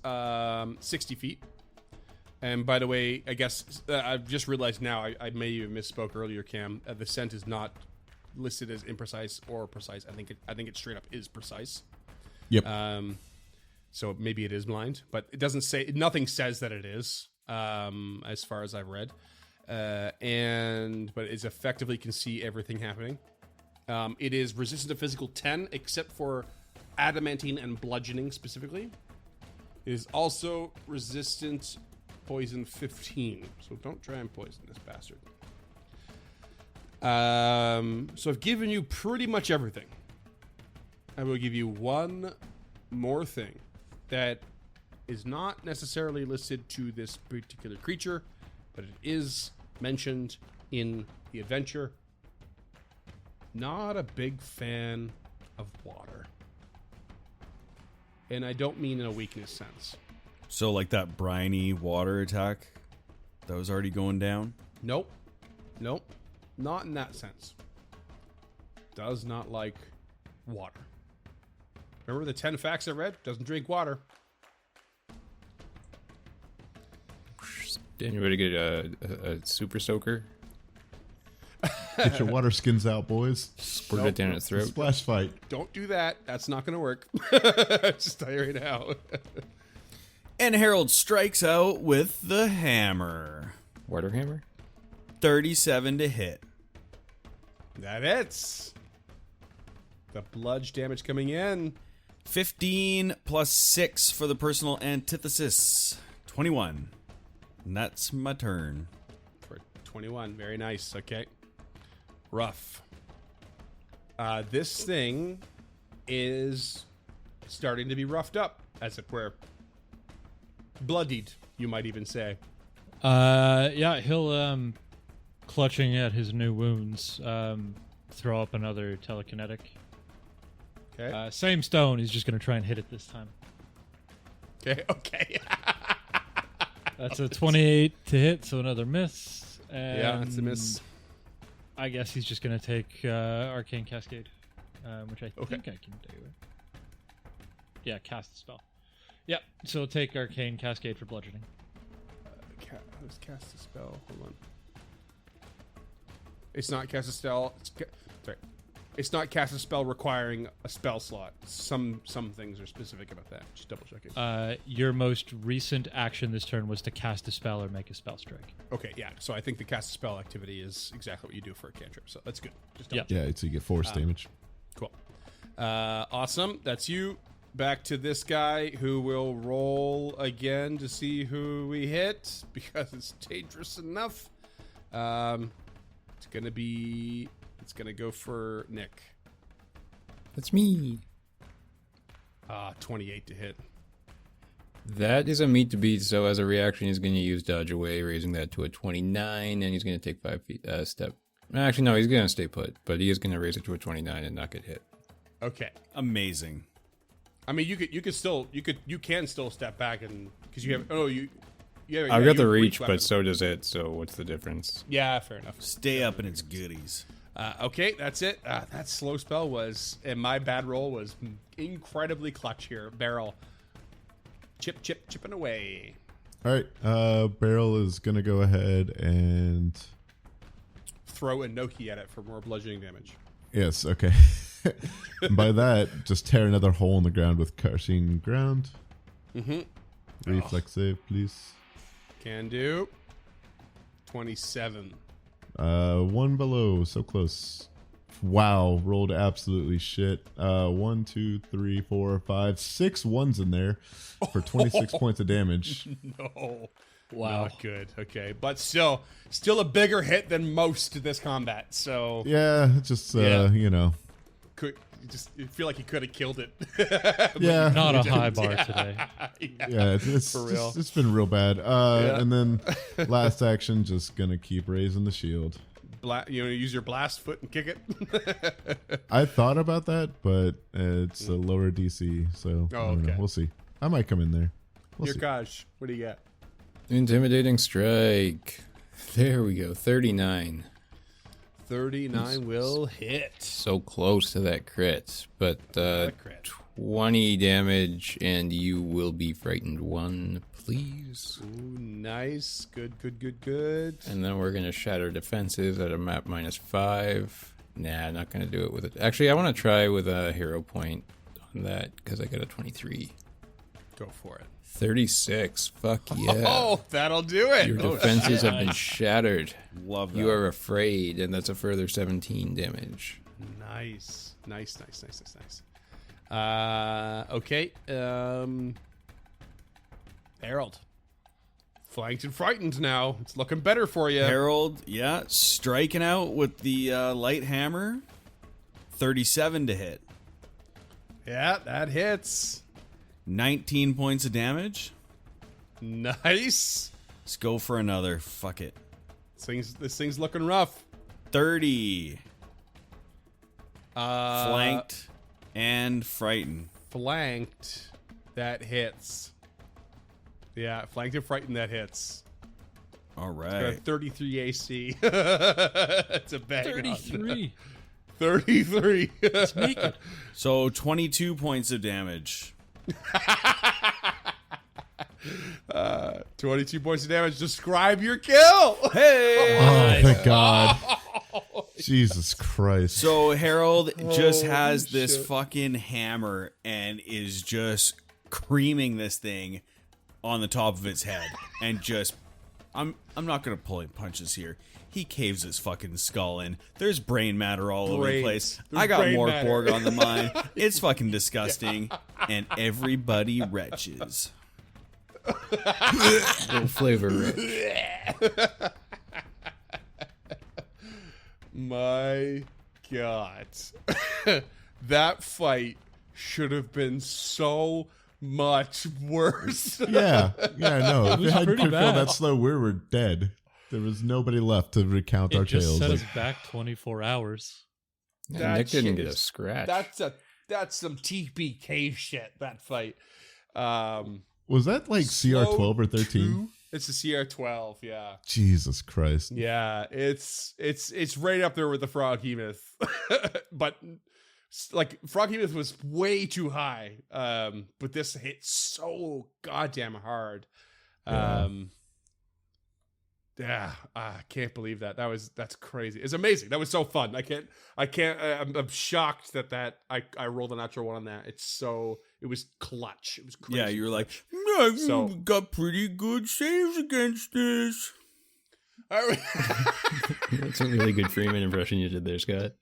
60 feet. And by the way, I guess I've just realized now I may have misspoke earlier, Cam. The scent is not listed as imprecise or precise. I think it straight up is precise. Yep. So maybe it is blind, but it doesn't say. Nothing says that it is, as far as I've read. But it effectively can see everything happening. It is resistant to physical 10, except for adamantine and bludgeoning specifically. It is also resistant poison 15, so don't try and poison this bastard. So I've given you pretty much everything. I will give you one more thing that is not necessarily listed to this particular creature, but it is mentioned in the adventure. Not a big fan of water. And I don't mean in a weakness sense. So like that briny water attack that was already going down? Nope. Not in that sense. Does not like water. Remember the 10 facts I read? Doesn't drink water. Didn't you ready to get a super soaker? Get your water skins out, boys. Squirt it down its throat. Splash fight. Don't do that. That's not going to work. Just tell you right now. And Harold strikes out with the hammer. Water hammer? 37 to hit. That hits. The bludge damage coming in. 15 plus 6 for the personal antithesis. 21. And that's my turn. For 21. Very nice. Okay. Rough. This thing is starting to be roughed up, as it were. Bloodied, you might even say. Yeah, he'll clutching at his new wounds, throw up another telekinetic. Okay. Same stone. He's just gonna try and hit it this time. Okay. That's a 28 to hit, so another miss. And Yeah, that's a miss. I guess he's just gonna take Arcane Cascade, which I think I can do. Yeah, cast the spell. Yep. So he'll take Arcane Cascade for bludgeoning. Let's cast a spell. Hold on. It's not cast a spell. Sorry. It's not cast a spell requiring a spell slot. Some things are specific about that. Just double checking. Your most recent action this turn was to cast a spell or make a spell strike. Okay, yeah. So I think the cast a spell activity is exactly what you do for a cantrip. So that's good. Just double Yeah, so you get force damage. Cool. Awesome. That's you. Back to this guy who will roll again to see who we hit because it's dangerous enough. It's gonna go for Nick. That's me. 28 to hit. That is a meat to beat, so as a reaction, he's going to use Dodge Away, raising that to a 29, and he's going to take 5 feet step. Actually, no, he's going to stay put, but he is going to raise it to a 29 and not get hit. Okay. Amazing. I mean, you can still step back and because you have I've got the reach, but so does it. So what's the difference? Yeah, fair enough. Stay up in its goodies. Okay, that's it. That slow spell and my bad roll was incredibly clutch here. Barrel, chipping away. All right, Barrel is gonna go ahead and Throw a Noki at it for more bludgeoning damage. yes, okay. And by that, just tear another hole in the ground with crushing ground. Mm-hmm. Reflex save, please. Can do. 27. One below, so close. Wow, rolled absolutely shit. 1, 2, 3, 4, 5, 6 ones in there for 26 points of damage. No. Wow. Not good. Okay, but still a bigger hit than most this combat. So Yeah, just you know. You feel like he could have killed it. Yeah, Not a high bar today. yeah, it's for real. it's been real bad. And then last action, just gonna keep raising the shield. Use your blast foot and kick it. I thought about that, but it's a lower DC, so I don't know. okay. We'll see. I might come in there. We'll see. Nirkash, what do you got? Intimidating strike. There we go. 39. 39 will hit. So close to that crit, but Crit. 20 damage, and you will be frightened 1, please. Ooh, nice. Good. And then we're gonna shatter defenses at a map -5. Nah, not gonna do it with it. Actually, I want to try with a hero point on that because I got a 23. Go for it. 36. Fuck yeah. Oh, that'll do it. Your defenses have been shattered. Love that. You are afraid, and that's a further 17 damage. Nice. Okay. Harold. Flanked and frightened now. It's looking better for you. Harold, yeah, striking out with the light hammer. 37 to hit. Yeah, that hits. 19 points of Nice. Let's go for another. Fuck it. This thing's looking rough. 30. Flanked and frightened. Flanked. That hits. Yeah, flanked and frightened. That hits. All Got a right. 33 AC. That's a bang. 33. 33. Let's make it. So 22 points of damage. 22 points of damage. Describe your kill. Hey! Oh, thank God. Jesus Christ. So Harold just Holy has this shit. fucking hammer and is just creaming this thing on the top of its head and just I'm not gonna pull any punches here. He caves his fucking skull in. There's brain matter all over the Brains. place. There's I got brain more matter. Borg on the mind. It's fucking disgusting. And everybody retches. Little flavor rich. My God. That fight should have been so much worse. Yeah, no. If was it hadn't pretty felt bad. that slow, we were dead. There was nobody left to recount our It just tales. set us Like, back 24 hours. Yeah, That Nick didn't shit get a is- scratch. That's some TPK shit, that fight. was that like CR12 or 13? It's the CR12, yeah. Jesus Christ. Yeah, it's right up there with the Froghemoth. But like Froghemoth was way too high. But this hit so goddamn hard. Yeah, I can't believe that. That's crazy. It's amazing. That was so fun. I'm shocked that I rolled a natural one on that. It was clutch. It was crazy. Yeah, you were like, no, So- you got pretty good saves against this. That's a really good Freeman impression you did there, Scott.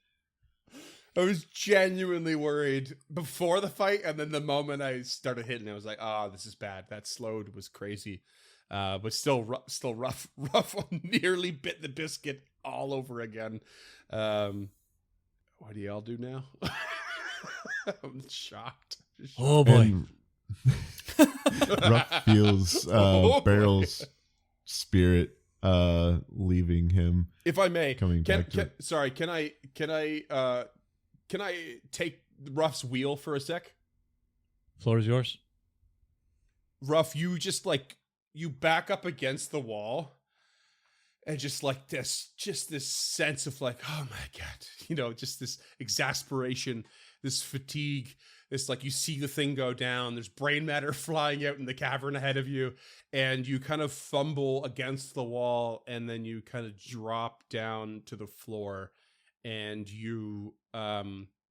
I was genuinely worried before the fight, and then the moment I started hitting, I was like, "Oh, this is bad." That slowed was crazy, but still rough. Nearly bit the biscuit all over again. What do y'all do now? I'm shocked. Oh boy. And Ruff feels Oh, boy. Barrel's spirit leaving him. If I may, Coming back to can I take Ruff's wheel for a sec? Floor is yours. Ruff, you just you back up against the wall, and just this sense of like, oh my god, just this exasperation, this fatigue, this you see the thing go down. There's brain matter flying out in the cavern ahead of you, and you kind of fumble against the wall, and then you kind of drop down to the floor, and you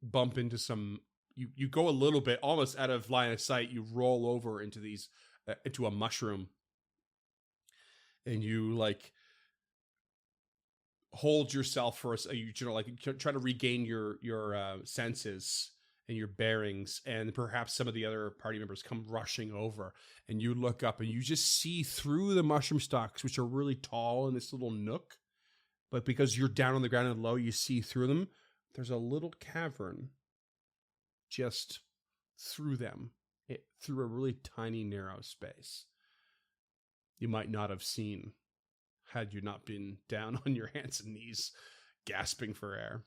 bump into some. You go a little bit, almost out of line of sight. You roll over into into a mushroom, and you hold yourself for you try to regain your senses and your bearings, and perhaps some of the other party members come rushing over, and you look up and you just see through the mushroom stalks, which are really tall in this little nook, but because you're down on the ground and low, you see through them. There's a little cavern just through them, through a really tiny, narrow space you might not have seen had you not been down on your hands and knees, gasping for air.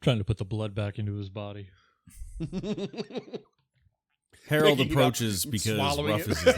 Trying to put the blood back into his body. Harold Picking it approaches up, because swallowing Ruff it. is his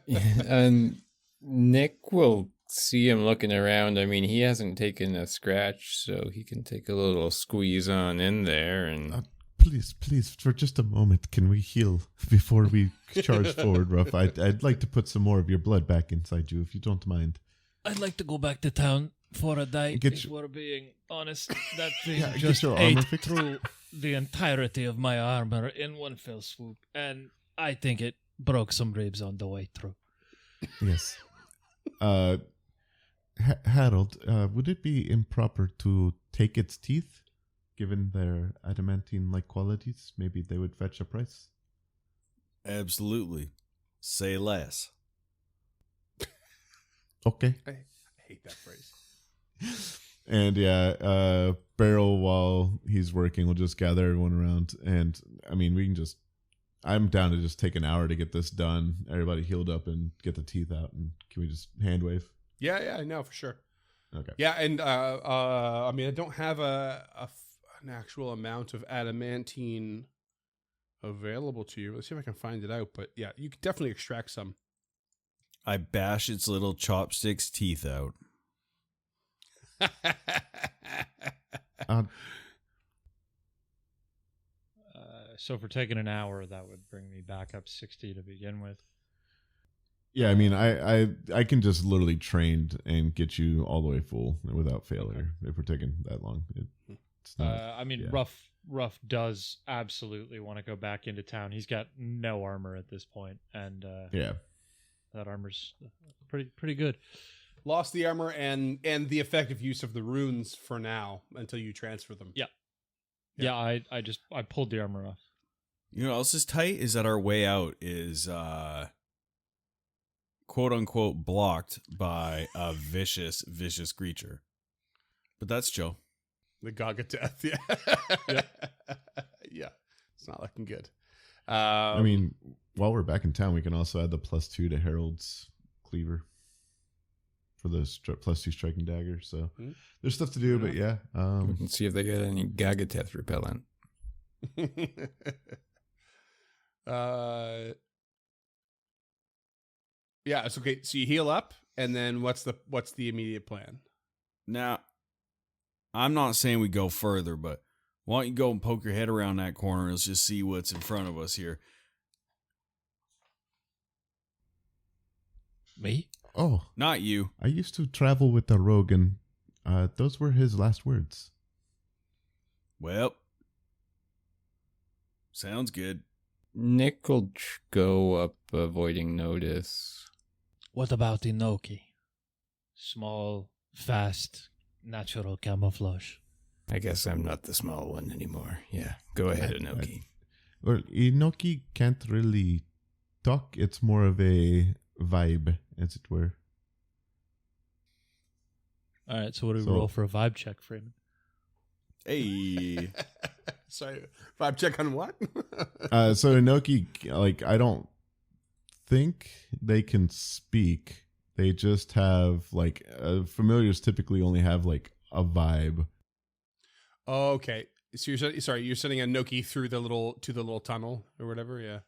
name. And Nick will see him looking around. I mean, he hasn't taken a scratch, so he can take a little squeeze on in there. And Please, for just a moment, can we heal before we charge forward, Ruff? I'd like to put some more of your blood back inside you, if you don't mind. I'd like to go back to town for a day. Get If you- we're being honest, that thing Yeah, get just your armor ate fixed. through the entirety of my armor in one fell swoop, and I think it broke some ribs on the way through. Yes. Harold, would it be improper to take its teeth? Given their adamantine-like qualities, maybe they would fetch a price. Absolutely. Say less. Okay. I hate that phrase. And yeah, Barrel, while he's working, will just gather everyone around. And I mean, I'm down to just take an hour to get this done. Everybody healed up and get the teeth out. And can we just hand wave? Yeah, I know for sure. Okay. Yeah, and I mean, I don't have an actual amount of adamantine available to you. Let's see if I can find it out. But yeah, you could definitely extract some. I bash its little chopsticks teeth out. So for taking an hour, that would bring me back up 60 to begin with. Yeah, I mean, I can just literally train and get you all the way full without failure if we're taking that long. It's not, I mean, yeah. Ruff does absolutely want to go back into town. He's got no armor at this point, and yeah. that armor's pretty good. Lost the armor and the effective use of the runes for now until you transfer them. Yeah. Yeah, I pulled the armor off. You know what else is tight is that our way out is quote unquote blocked by a vicious creature. But that's Joe. The Gogateth, yeah. Yeah. Yeah. It's not looking good. I mean, while we're back in town, we can also add the +2 to Harold's cleaver for the +2 striking dagger. So there's stuff to do, but yeah. we can see if they got any Gagateth repellent. Yeah, it's okay. So you heal up, and then what's the immediate plan? Now, I'm not saying we go further, but why don't you go and poke your head around that corner and let's just see what's in front of us here. Me? Oh, Not you. I used to travel with the rogue, and those were his last words. Well, sounds good. Nick will go up, avoiding notice. What about Inoki? Small, fast, natural camouflage. I guess I'm not the small one anymore. Yeah, go ahead, Inoki. Well, Inoki can't really talk. It's more of a vibe, as it were. All right, so what do we So- roll for a vibe check, Freeman? Hey. Sorry, vibe check on what? So Inoki, like, I don't think they can speak. They just have, like, familiars typically only have, like, a vibe. Okay, so you're sending a Noki through the little tunnel or whatever. Yeah,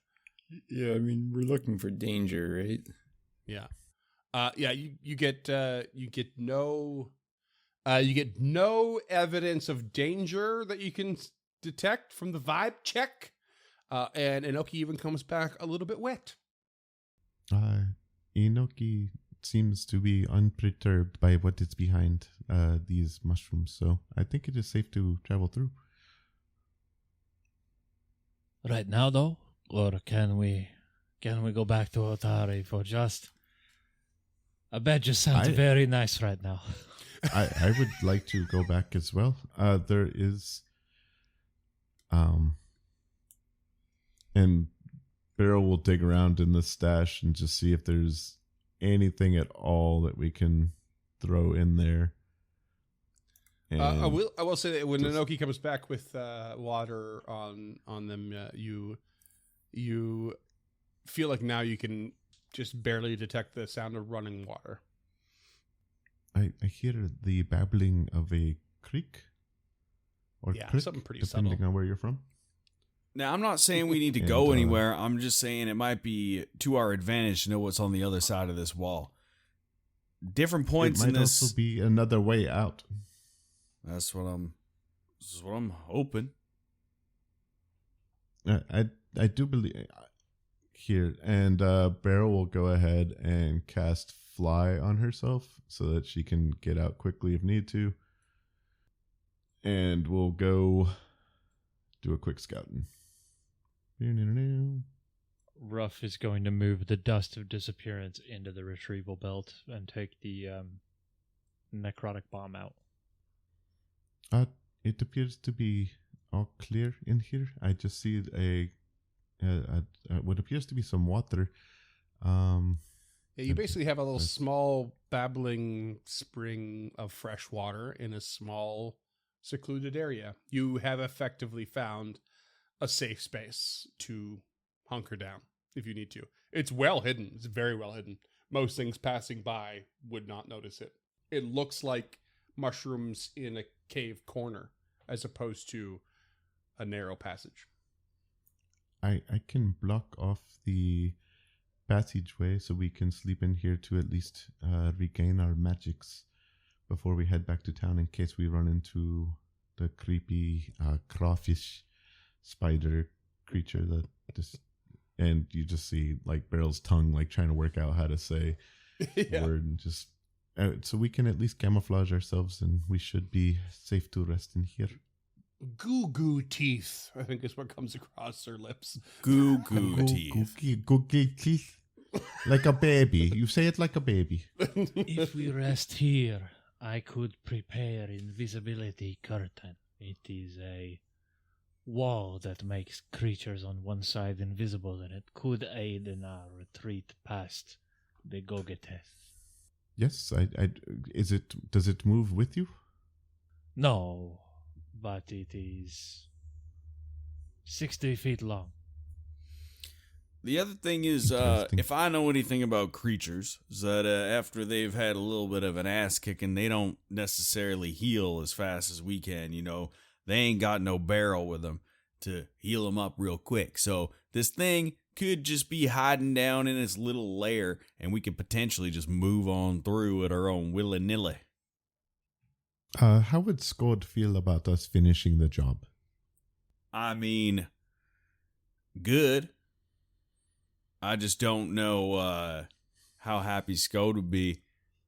Yeah, I mean, we're looking for danger, right? yeah, yeah. You get no evidence of danger that you can detect from the vibe check, and Inoki even comes back a little bit wet. Inoki seems to be unperturbed by what is behind these mushrooms, so I think it is safe to travel through. Right now, though, or can we go back to Otari for just? I bet just sounds I- very nice right now. I would like to go back as well. There is, and Beryl will dig around in the stash and just see if there's anything at all that we can throw in there. And I will say that when just- Inoki comes back with water on them, you feel like now you can just barely detect the sound of running water. I hear the babbling of a creek or Yeah, crick, something pretty depending subtle. on where you're from. Now, I'm not saying we need to And, go anywhere. I'm just saying it might be to our advantage to know what's on the other side of this wall. Different points it in might this. also be another way out. This is what I'm hoping. I do believe here, and Beryl will go ahead and cast Fly on herself so that she can get out quickly if need to. And we'll go do a quick scouting. Ruff is going to move the dust of disappearance into the retrieval belt and take the necrotic bomb out. It appears to be all clear in here. I just see what appears to be some water. Yeah, you basically have a little small babbling spring of fresh water in a small secluded area. You have effectively found a safe space to hunker down if you need to. It's well hidden. It's very well hidden. Most things passing by would not notice it. It looks like mushrooms in a cave corner as opposed to a narrow passage. I can block off the passageway so we can sleep in here to at least regain our magics before we head back to town in case we run into the creepy crawfish spider creature that just, and you just see like Beryl's tongue like trying to work out how to say the word, and just so we can at least camouflage ourselves and we should be safe to rest in here. Goo goo teeth, I think is what comes across her lips. Goo goo teeth. Googie teeth. Like a baby. You say it like a baby. If we rest here, I could prepare invisibility curtain. It is a wall that makes creatures on one side invisible, and it could aid in our retreat past the Gogeteth. Yes, is it, does it move with you? No, but it is 60 feet long. The other thing is, Interesting. if I know anything about creatures, is that after they've had a little bit of an ass kicking, they don't necessarily heal as fast as we can. You know, they ain't got no barrel with them to heal them up real quick. So this thing could just be hiding down in its little lair, and we could potentially just move on through at our own willy-nilly. How would Scott feel about us finishing the job? I mean, good. I just don't know how happy Scott would be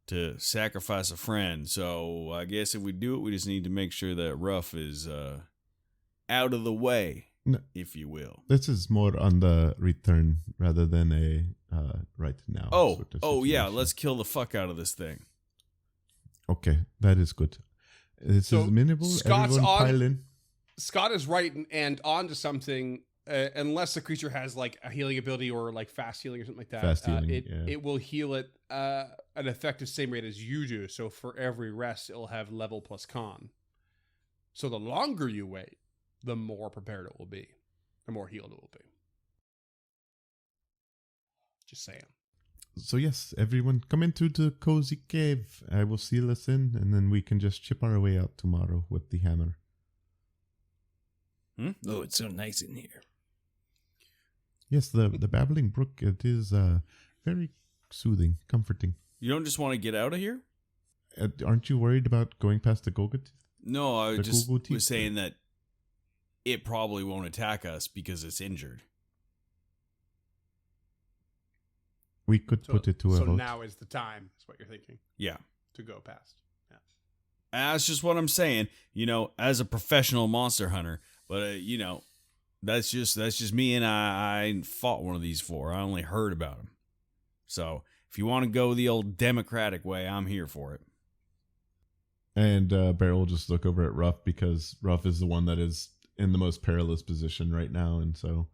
to sacrifice a friend. So I guess if we do it, we just need to make sure that Ruff is out of the way, No. if you will. This is more on the return rather than a right now. sort of Yeah, situation. let's kill the fuck out of this thing. Okay, that is good. This So, is minimal. Scott's Everyone on- pile in. Scott is right and onto something. Unless the creature has like a healing ability or like fast healing or something like that, Fast healing, it will heal it an effective same rate as you do. So for every rest, it'll have level plus con. So the longer you wait, the more prepared it will be, the more healed it will be. Just saying. So yes, everyone come into the cozy cave. I will seal us in, and then we can just chip our way out tomorrow with the hammer. Oh, it's so nice in here. Yes, the babbling brook. It is very soothing, comforting. You don't just want to get out of here? Aren't you worried about going past the Golgot? No, I The just Google teeth was saying that it probably won't attack us because it's injured. We could So, put it to a so vote. now is the time. Is what you're thinking Yeah. to go past. Yeah. That's just what I'm saying, as a professional monster hunter. But, that's just me, and I ain't fought one of these before. I only heard about them. So if you want to go the old democratic way, I'm here for it. And Beryl will just look over at Ruff because Ruff is the one that is in the most perilous position right now, and so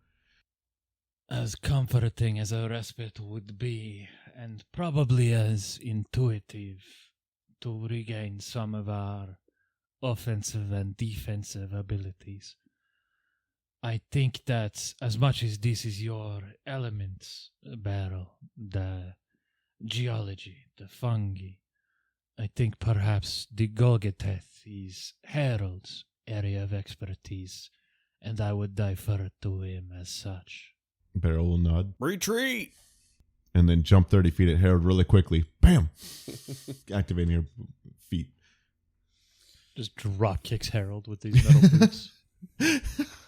As comforting as a respite would be, and probably as intuitive, to regain some of our offensive and defensive abilities. I think that as much as this is your element, Beryl, the geology, the fungi, I think perhaps the Golgoteth is Harold's area of expertise, and I would defer to him as such. Beryl will nod Retreat! and then jump 30 feet at Harold really quickly. Bam! Activating her feet. Just drop kicks Harold with these metal boots.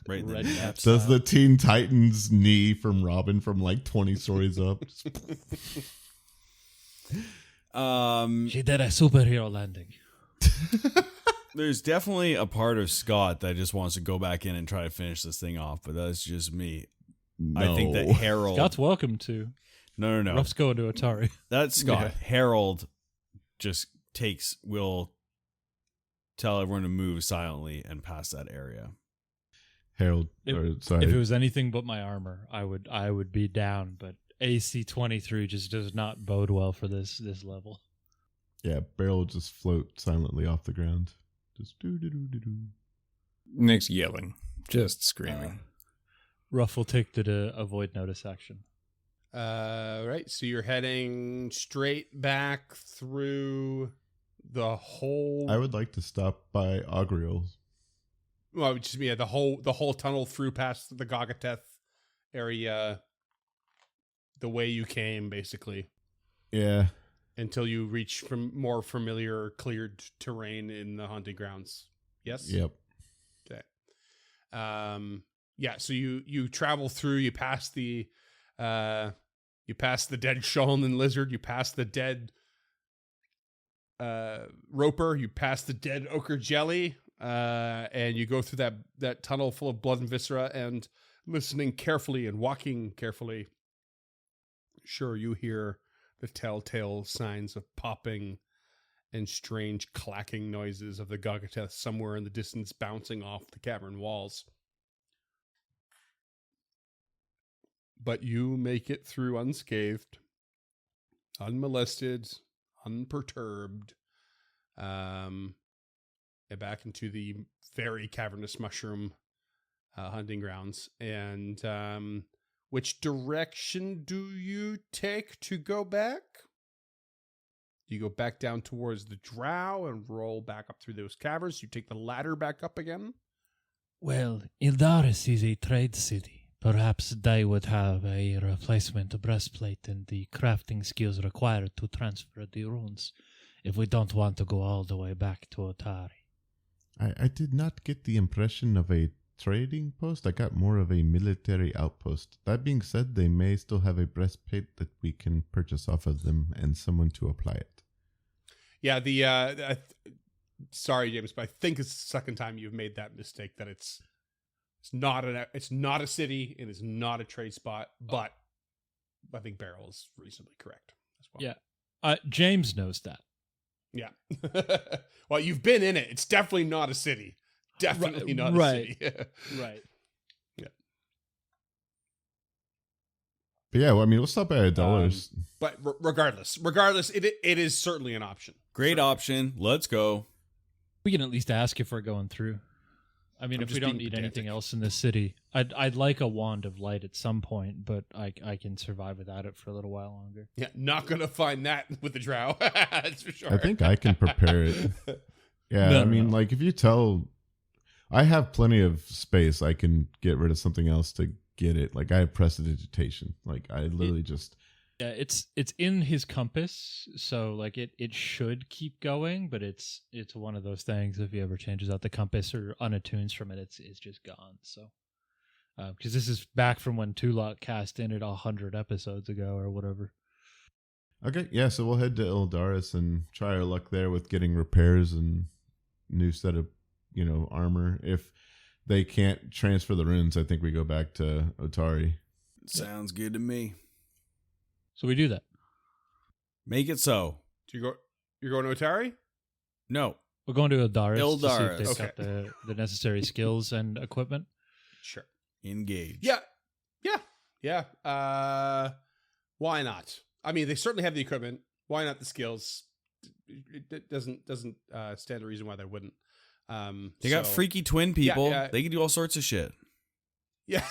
Right in the Red naps. Does the Teen Titans knee from Robin from like 20 stories up? She did a superhero landing. There's definitely a part of Scott that just wants to go back in and try to finish this thing off, but that's just me. No. I think that Harold... Scott's welcome to. No. Ruff's going to Atari. That's Scott. Yeah. Harold just will tell everyone to move silently and pass that area. Harold, sorry. If it was anything but my armor, I would be down. But AC 23 just does not bode well for this level. Yeah, Beryl will just float silently off the ground. Just do. Nick's yelling, just screaming. Ruff will take the avoid notice action. Right. So you're heading straight back through the whole. I would like to stop by Agriel's. Well, it would just be the whole tunnel through past the Golgoteth area, the way you came, basically, Yeah. until you reach from more familiar cleared terrain in the hunting grounds. Yes. Yep. Okay. Yeah. So you travel through. You pass the dead Shulman lizard. You pass the dead Roper. You pass the dead ochre jelly. And you go through that tunnel full of blood and viscera, and listening carefully and walking carefully. Sure, you hear the telltale signs of popping and strange clacking noises of the Golgoteth somewhere in the distance bouncing off the cavern walls. But you make it through unscathed, unmolested, unperturbed, back into the very cavernous mushroom hunting grounds. And which direction do you take to go back? Do you go back down towards the drow and roll back up through those caverns? You take the ladder back up again? Well, Ildaris is a trade city. Perhaps they would have a replacement breastplate and the crafting skills required to transfer the runes if we don't want to go all the way back to Otari. I did not get the impression of a trading post. I got more of a military outpost. That being said, they may still have a breastplate that we can purchase off of them and someone to apply it. Yeah, sorry, James, but I think it's the second time you've made that mistake. That it's not a city and it's not a trade spot. But I think Beryl is reasonably correct as well. Yeah, James knows that. Yeah. Well, you've been in it. It's definitely not a city. Definitely not a city. Right. But yeah, well, I mean, we'll stop at $1. But regardless, it is certainly an option. Great option. Let's go. We can at least ask if we're going through. I mean, I'm if we just don't being need anything pedantic. else in this city, I'd like a wand of light at some point, but I can survive without it for a little while longer. Yeah, not gonna find that with the drow. That's for sure. I think I can prepare it. Yeah, No, I mean, no. like if you tell, I have plenty of space. I can get rid of something else to get it. Like I have prestidigitation. Like I literally just. Yeah, it's in his compass, so like it should keep going, but it's one of those things. If he ever changes out the compass or unattunes from it, it's just gone. So, because this is back from when Tulok cast in it 100 episodes ago or whatever. Okay, yeah. So we'll head to Ildaris and try our luck there with getting repairs and new set of armor. If they can't transfer the runes, I think we go back to Otari. Sounds good to me. So we do that. Make it so. You're going to Otari? No. We're going to Ildaris to see if they've Okay. got the necessary skills and equipment. Sure. Engage. Yeah. Why not? I mean, they certainly have the equipment. Why not the skills? It doesn't stand a reason why they wouldn't. They got freaky twin people. yeah. They can do all sorts of shit. Yeah.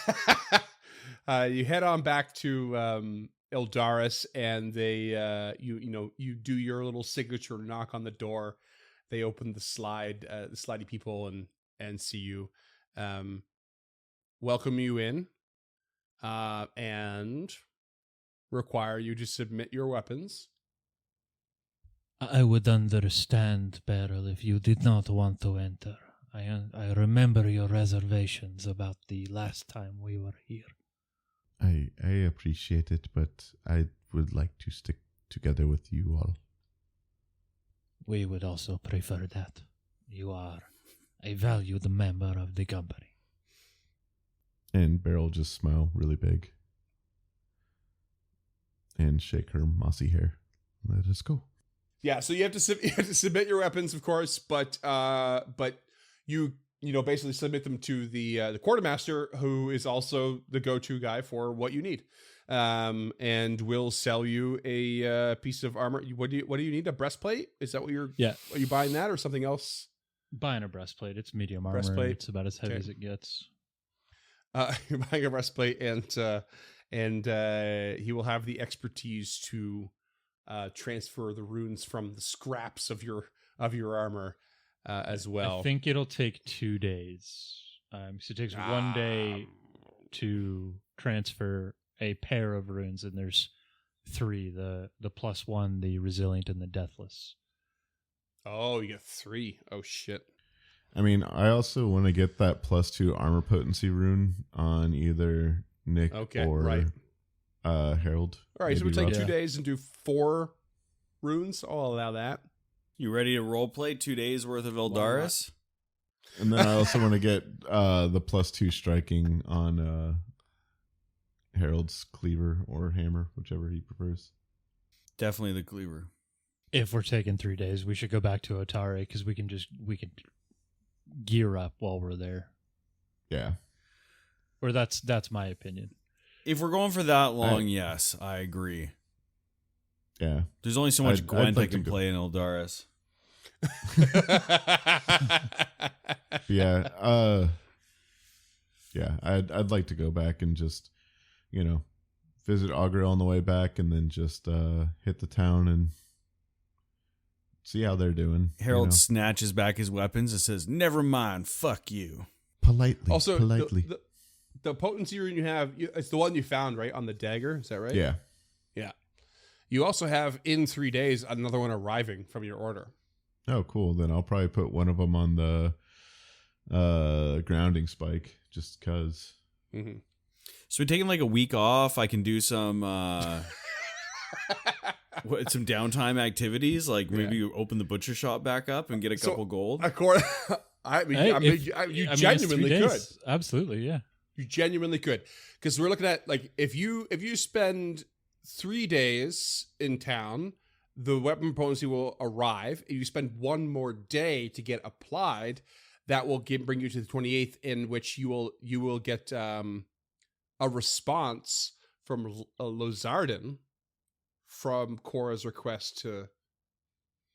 You head on back to Ildaris, and they you do your little signature knock on the door. They open the slidey people and see you, welcome you in, and require you to submit your weapons. I would understand, Beryl, if you did not want to enter. I remember your reservations about the last time we were here. I appreciate it, but I would like to stick together with you all. We would also prefer that. You are a valued member of the company. And Beryl just smile really big and shake her mossy hair. Let us go. Yeah, so you have to submit your weapons, of course, but you basically submit them to the quartermaster, who is also the go-to guy for what you need, and will sell you a piece of armor. What do you need? A breastplate? Is that what you're? Yeah. Are you buying that or something else? Buying a breastplate. It's medium armor. Breastplate. It's about as heavy Okay. as it gets. You're buying a breastplate, and he will have the expertise to transfer the runes from the scraps of your armor as well. I think it'll take 2 days. So it takes 1 day to transfer a pair of runes, and there's 3: the +1, the resilient, and the deathless. Oh, you get 3. Oh shit. I mean, I also want to get that +2 armor potency rune on either Nick Okay, or right. Harold. All right, so we Maybe take Rob. 2 days and do 4 runes. I'll allow that. You ready to roleplay 2 days worth of Eldaris? And then I also want to get the +2 striking on Harold's cleaver or hammer, whichever he prefers. Definitely the cleaver. If we're taking 3 days, we should go back to Otari because we can gear up while we're there. Yeah. Or that's my opinion. If we're going for that long, yes, I agree. Yeah. There's only so much I'd Gwent like I can to go- play in Eldaris. Yeah. Yeah, I'd like to go back and just, visit Augrel on the way back and then just hit the town and see how they're doing. Harold snatches back his weapons and says, "Never mind, fuck you." Politely. Also, politely. the potency rune you have, it's the one you found, right, on the dagger. Is that right? Yeah. Yeah. You also have in 3 days another one arriving from your order. Oh, cool. Then I'll probably put one of them on the grounding spike, just because. Mm-hmm. So we're taking like a week off. I can do some some downtime activities, like maybe open the butcher shop back up and get a couple gold. You genuinely could. Absolutely, yeah. You genuinely could, because we're looking at like if you spend 3 days in town, the weapon potency will arrive. If you spend one more day to get applied, that will bring you to the 28th, in which you will get a response from Lozarden from Cora's request to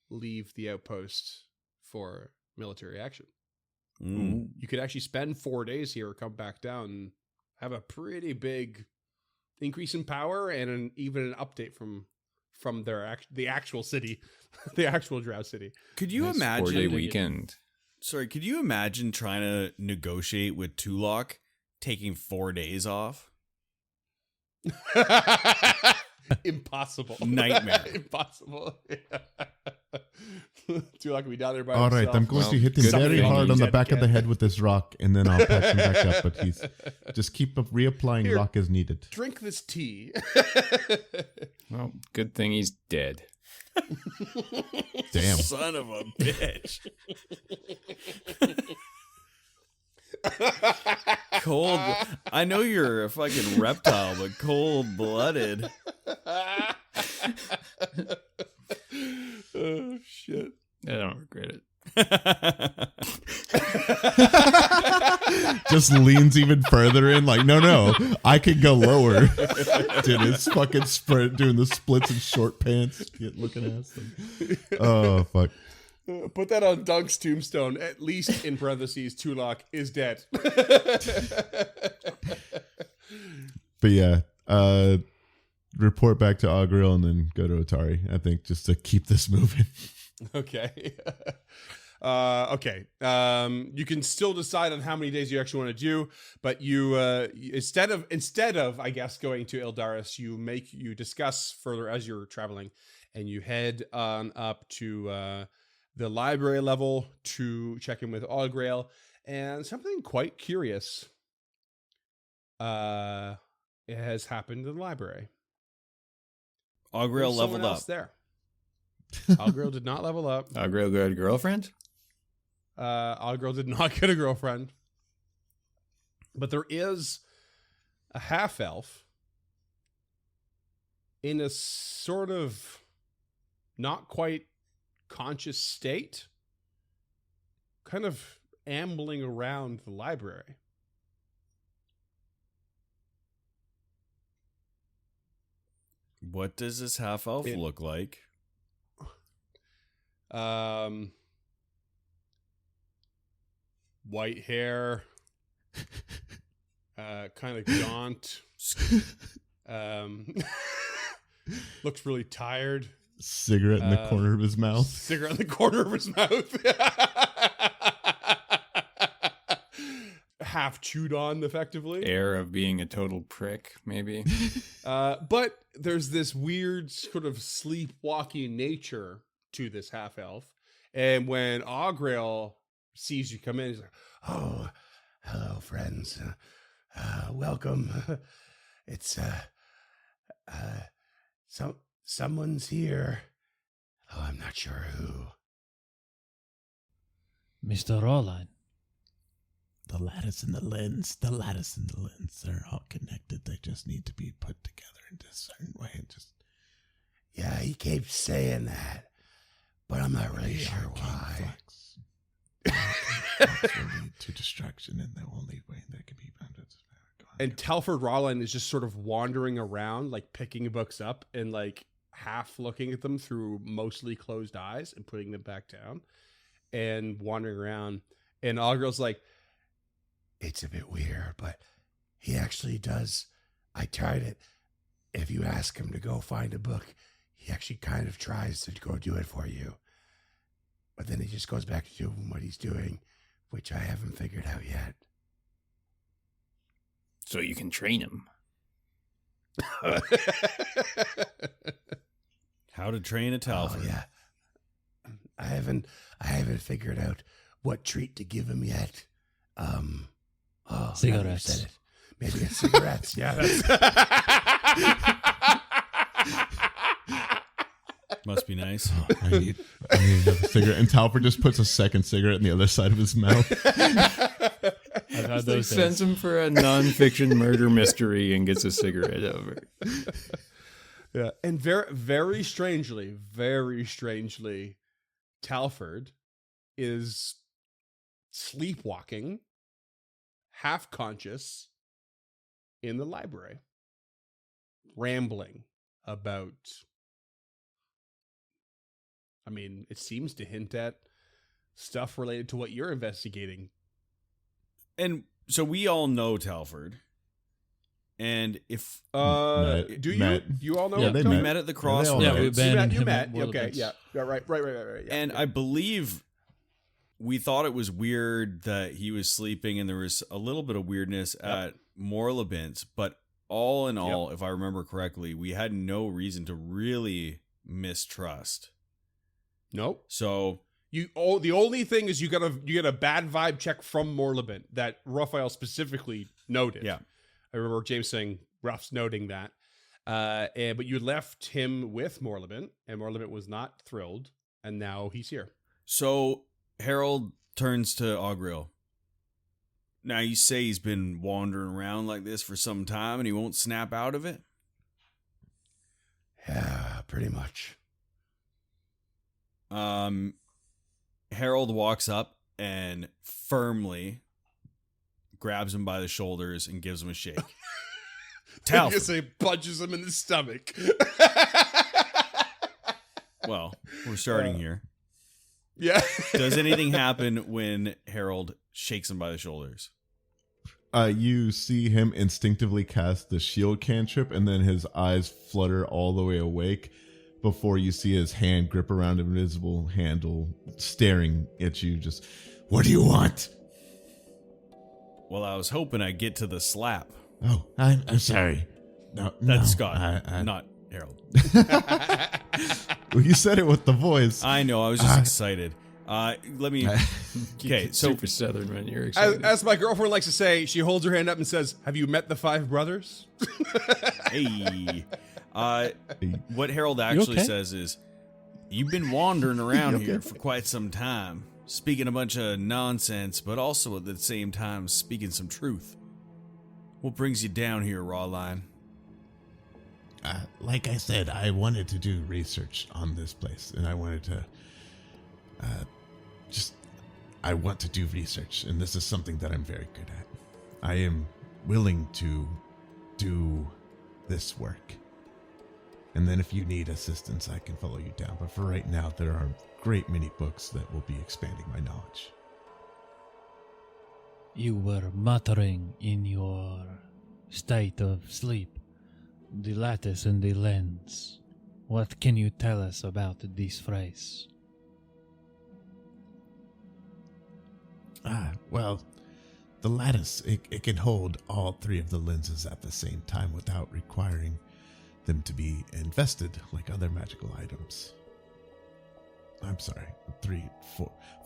leave the outpost for military action. You could actually spend 4 days here, come back down, and have a pretty big increase in power, and even an update from the actual city, the actual Drow city. Could you Nice imagine 4-day weekend? Sorry, could you imagine trying to negotiate with Tulok taking 4 days off? Impossible. Nightmare. Impossible. Too lucky to be down there by All right, himself. I'm going Well, to hit him good very thing hard he on the said back of the get- head with this rock, and then I'll patch him back up. But he's just keep reapplying Here. rock as needed. Drink this tea. Well, good thing he's dead. Damn. Son of a bitch. Cold. I know you're a fucking reptile, but cold-blooded. Oh shit. I don't regret it. Just leans even further in, like, no, I could go lower. Did his fucking sprint, doing the splits in short pants, looking ass thing. Oh fuck. Put that on Dunk's tombstone. At least in parentheses, Tulok is dead. But yeah, report back to Augril and then go to Atari. I think just to keep this moving. Okay. Okay. You can still decide on how many days you actually want to do, but you instead of I guess going to Eldaris, you discuss further as you're traveling, and you head on up to the library level to check in with Augrail, and something quite curious it has happened in the library. Augril There's someone leveled else up. there. Augrail did not level up. Augril got a girlfriend? Augrail did not get a girlfriend. But there is a half-elf in a sort of not quite conscious state, kind of ambling around the library. What does this half-elf It- look like? White hair, kind of gaunt, looks really tired. Cigarette in the corner of his mouth. Cigarette in the corner of his mouth. Half chewed on, effectively. Air of being a total prick, maybe. But there's this weird sort of sleepwalking nature to this half elf. And when Augrail sees you come in, he's like, Oh, hello, friends. Welcome. It's someone's here. Oh, I'm not sure who. Mr. Roland. The lattice and the lens, they're all connected. They just need to be put together in a certain way. Yeah, he keeps saying that, but I'm not really sure why. Flux will lead to destruction, and the only way that can be bound is and Telford Rollin is just sort of wandering around, like picking books up and like half looking at them through mostly closed eyes and putting them back down and wandering around. And Augrail's like, It's a bit weird, but he actually does. I tried it. If you ask him to go find a book, he actually kind of tries to go do it for you. But then he just goes back to doing what he's doing, which I haven't figured out yet. So you can train him. How to train a Oh Talford. yeah. I haven't figured out what treat to give him yet. Oh, now that you've Cigarettes. said it. Maybe it's cigarettes. Yeah, that's Must be nice. I need to have a cigarette. And Talford just puts a second cigarette in the other side of his mouth. I've had those Sends days. him for a nonfiction murder mystery and gets a cigarette over. Yeah, and very strangely, Talford is sleepwalking, half conscious, in the library, rambling about. I mean, it seems to hint at stuff related to what you're investigating. And so we all know Talford. And if Matt- Do you? Matt- You all know? Yeah, him? they we met. met at the Yeah, they all crossroads. met. Yeah, we've been You him met. at Okay, Willoughby's. yeah. Right. Yeah, And yeah. I believe we thought it was weird that he was sleeping, and there was a little bit of weirdness at Morlabint's, but all in all, if I remember correctly, we had no reason to really mistrust. Nope. So The only thing is you get a bad vibe check from Morlabint that Raphael specifically noted. Yeah. I remember James saying Ruff's noting that. But you left him with Morlabint, and Morlabint was not thrilled, and now he's here. So Harold turns to Ogriel. Now you say he's been wandering around like this for some time and he won't snap out of it? yeah, pretty much. Harold walks up and firmly grabs him by the shoulders and gives him a shake. I guess Talford. he punches him in the stomach. Well, we're starting here. Yeah. Does anything happen when Harold shakes him by the shoulders? You see him instinctively cast the shield cantrip, and then his eyes flutter all the way awake before you see his hand grip around an invisible handle, staring at you. Just, what do you want? Well, I was hoping I'd get to the slap. Oh, I'm sorry. No, That's no, Scott, I- not Harold. Well, you said it with the voice. I know, I was just excited. Let me. Okay, so Super Southern when you're excited. As my girlfriend likes to say, she holds her hand up and says, "Have you met the five brothers?" hey, what Harold actually okay? says is, "You've been wandering around here for quite some time, speaking a bunch of nonsense, but also at the same time speaking some truth. What brings you down here, Rawline?" Like I said, I wanted to do research on this place, and I wanted to I want to do research, and this is something that I'm very good at. I am willing to do this work. And then if you need assistance, I can follow you down. But for right now, there are a great many books that will be expanding my knowledge. You were muttering in your state of sleep. The lattice and the lens. What can you tell us about this phrase? Well, the lattice, it can hold all three of the lenses at the same time without requiring them to be invested like other magical items. I'm sorry,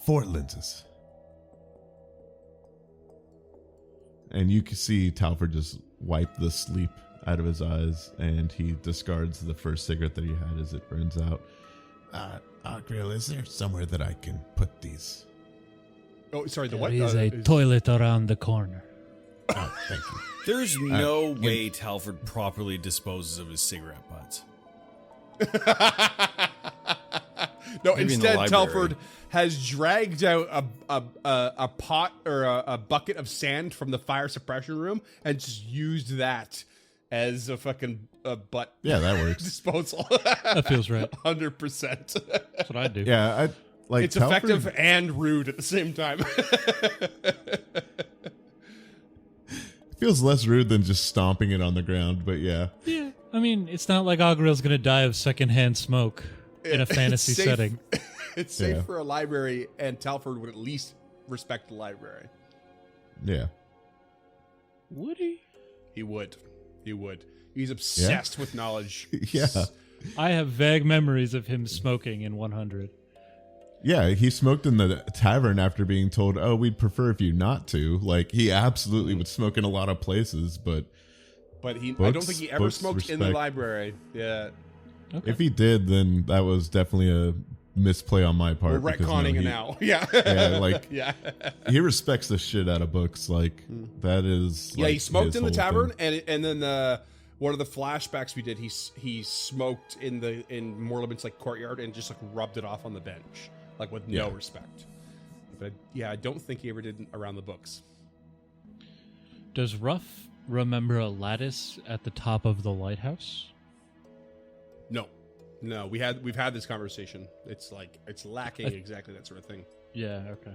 four lenses. And you can see Talford just wipe the sleep out of his eyes, and he discards the first cigarette that he had as it burns out. Grill, is there somewhere that I can put these? Oh, sorry. The There what? is a toilet around the corner. Oh, thank you. There's no way Talford properly disposes of his cigarette butts. No, Maybe in the instead, library. Telford has dragged out a pot or a bucket of sand from the fire suppression room and just used that as a fucking butt Yeah, that works. disposal. That feels right. 100%. That's what I do. Yeah, I like It's Telford, effective and rude at the same time. feels less rude than just stomping it on the ground, but yeah. Yeah. I mean, it's not like Ogril's going to die of secondhand smoke in a fantasy It's safe. setting. It's safe Yeah. for a library, and Telford would at least respect the library. Yeah. Would he? He would. He's obsessed with knowledge. Yeah. I have vague memories of him smoking in 100. Yeah, he smoked in the tavern after being told, "Oh, we'd prefer if you not to." Like, he absolutely would smoke in a lot of places, but I don't Books- think he ever books, smoked in the respect. library. Yeah. Okay. if he did, then that was definitely a misplay on my part. We're because, no, retconning it he- now. Yeah. Yeah, like- yeah. He respects the shit out of books. Like, that is. Yeah, like, he smoked his in the whole tavern, thing. and then one of the flashbacks we did, he smoked in Morlibin's like courtyard and just like rubbed it off on the bench, like with no Yeah. respect. But yeah, I don't think he ever did around the books. Does Ruff remember a lattice at the top of the lighthouse? No, we've had this conversation. It's like it's lacking exactly that sort of thing. Yeah, okay.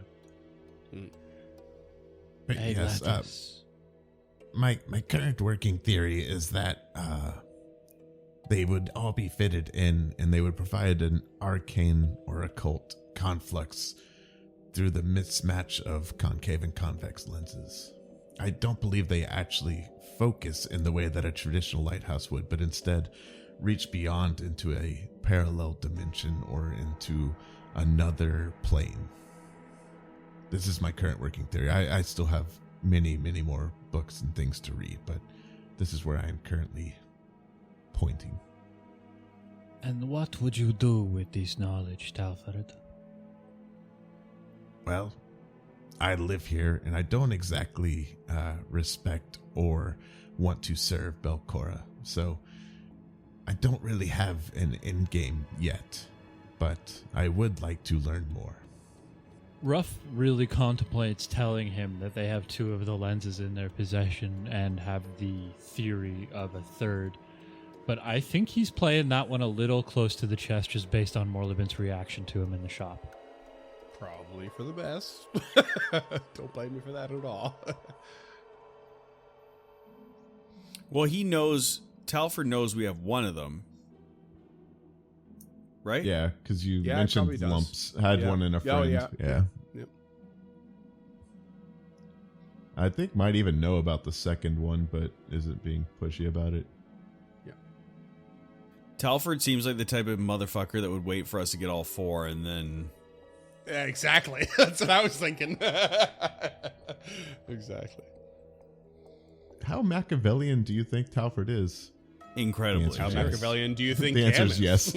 But A yes, lattice. my current working theory is that they would all be fitted in, and they would provide an arcane or occult conflux through the mismatch of concave and convex lenses. I don't believe they actually focus in the way that a traditional lighthouse would, but instead reach beyond into a parallel dimension or into another plane. This is my current working theory. I still have many more books and things to read, but this is where I am currently pointing. And what would you do with this knowledge, Talfred? Well, I live here, and I don't exactly respect or want to serve Belcora, so I don't really have an end game yet, but I would like to learn more. Ruff really contemplates telling him that they have two of the lenses in their possession and have the theory of a third. But I think he's playing that one a little close to the chest just based on Morlibin's reaction to him in the shop. Probably for the best. Don't blame me for that at all. Well, he knows. Talford knows we have one of them, right? Yeah, because you Yeah, it mentioned probably does. Lumps had Yeah. one in a Oh, friend. yeah. Yep. I think might even know about the second one, but isn't being pushy about it. Talford seems like the type of motherfucker that would wait for us to get all four and then. Yeah, exactly. That's what I was thinking. Exactly. How Machiavellian do you think Talford is? Incredibly. The How answer is yes. Machiavellian do you think The answer Cam is yes.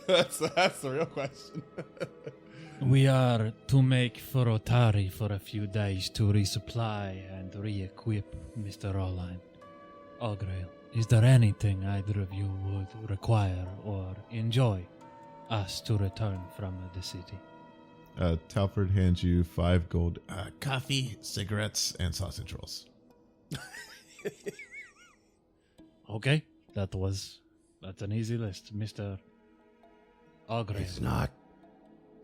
That's the real question. We are to make for Otari for a few days to resupply and re-equip Mr. Roline. Augrael, is there anything either of you would require or enjoy us to return from the city? Talford hands you 5 gold coffee, cigarettes, and sausage rolls. Okay, that's an easy list, Mr. Augrael.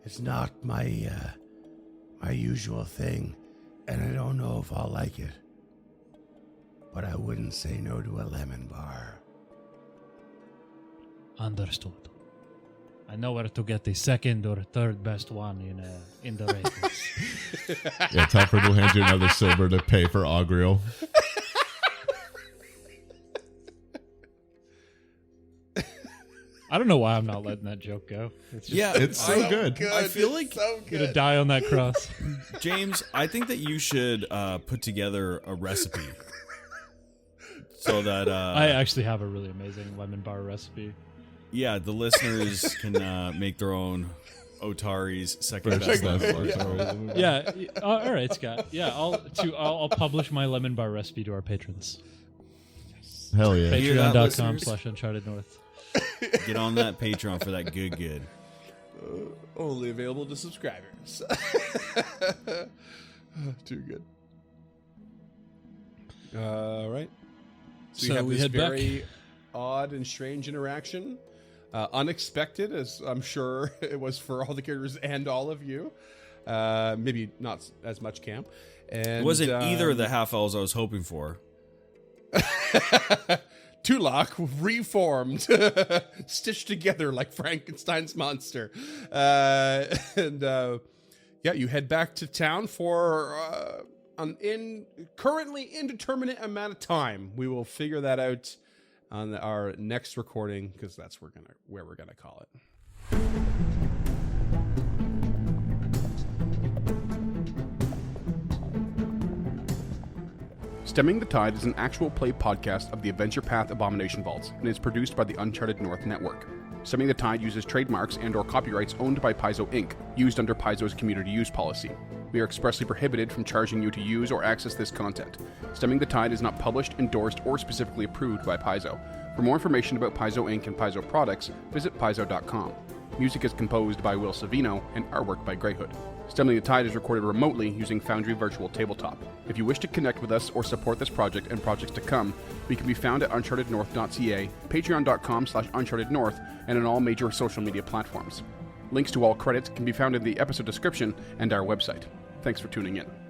It's not my my usual thing, and I don't know if I'll like it. But I wouldn't say no to a lemon bar. Understood. I know where to get the second or third best one in the ratings. Yeah, Talford will hand you another silver to pay for Augrael. I don't know why I'm not letting that joke go. It's just Yeah, It's so good. I feel like so gonna good. die on that cross. James, I think that you should put together a recipe so that I actually have a really amazing lemon bar recipe. yeah, the listeners can make their own Otari's second best lemon bar. Yeah. All right, Scott. Yeah, I'll publish my lemon bar recipe to our patrons. Hell yeah. Hear that, listeners? Patreon.com/Uncharted North. Get on that Patreon for that good. Only available to subscribers. Too good. All right. So, So we have we this head back. very odd and strange interaction. Unexpected, as I'm sure it was for all the characters and all of you. Maybe not as much Cam. And It wasn't either of the half elves I was hoping for. Tulak reformed, stitched together like Frankenstein's monster. Yeah, you head back to town for in currently indeterminate amount of time. We will figure that out on our next recording, because that's where we're gonna call it. Stemming the Tide is an actual play podcast of the Adventure Path Abomination Vaults and is produced by the Uncharted North Network. Stemming the Tide uses trademarks and/or copyrights owned by Paizo Inc., used under Paizo's community use policy. We are expressly prohibited from charging you to use or access this content. Stemming the Tide is not published, endorsed, or specifically approved by Paizo. For more information about Paizo Inc. and Paizo products, visit paizo.com. Music is composed by Will Savino and artwork by Greyhood. Stemming the Tide is recorded remotely using Foundry Virtual Tabletop. If you wish to connect with us or support this project and projects to come, we can be found at unchartednorth.ca, patreon.com/unchartednorth, and on all major social media platforms. Links to all credits can be found in the episode description and our website. Thanks for tuning in.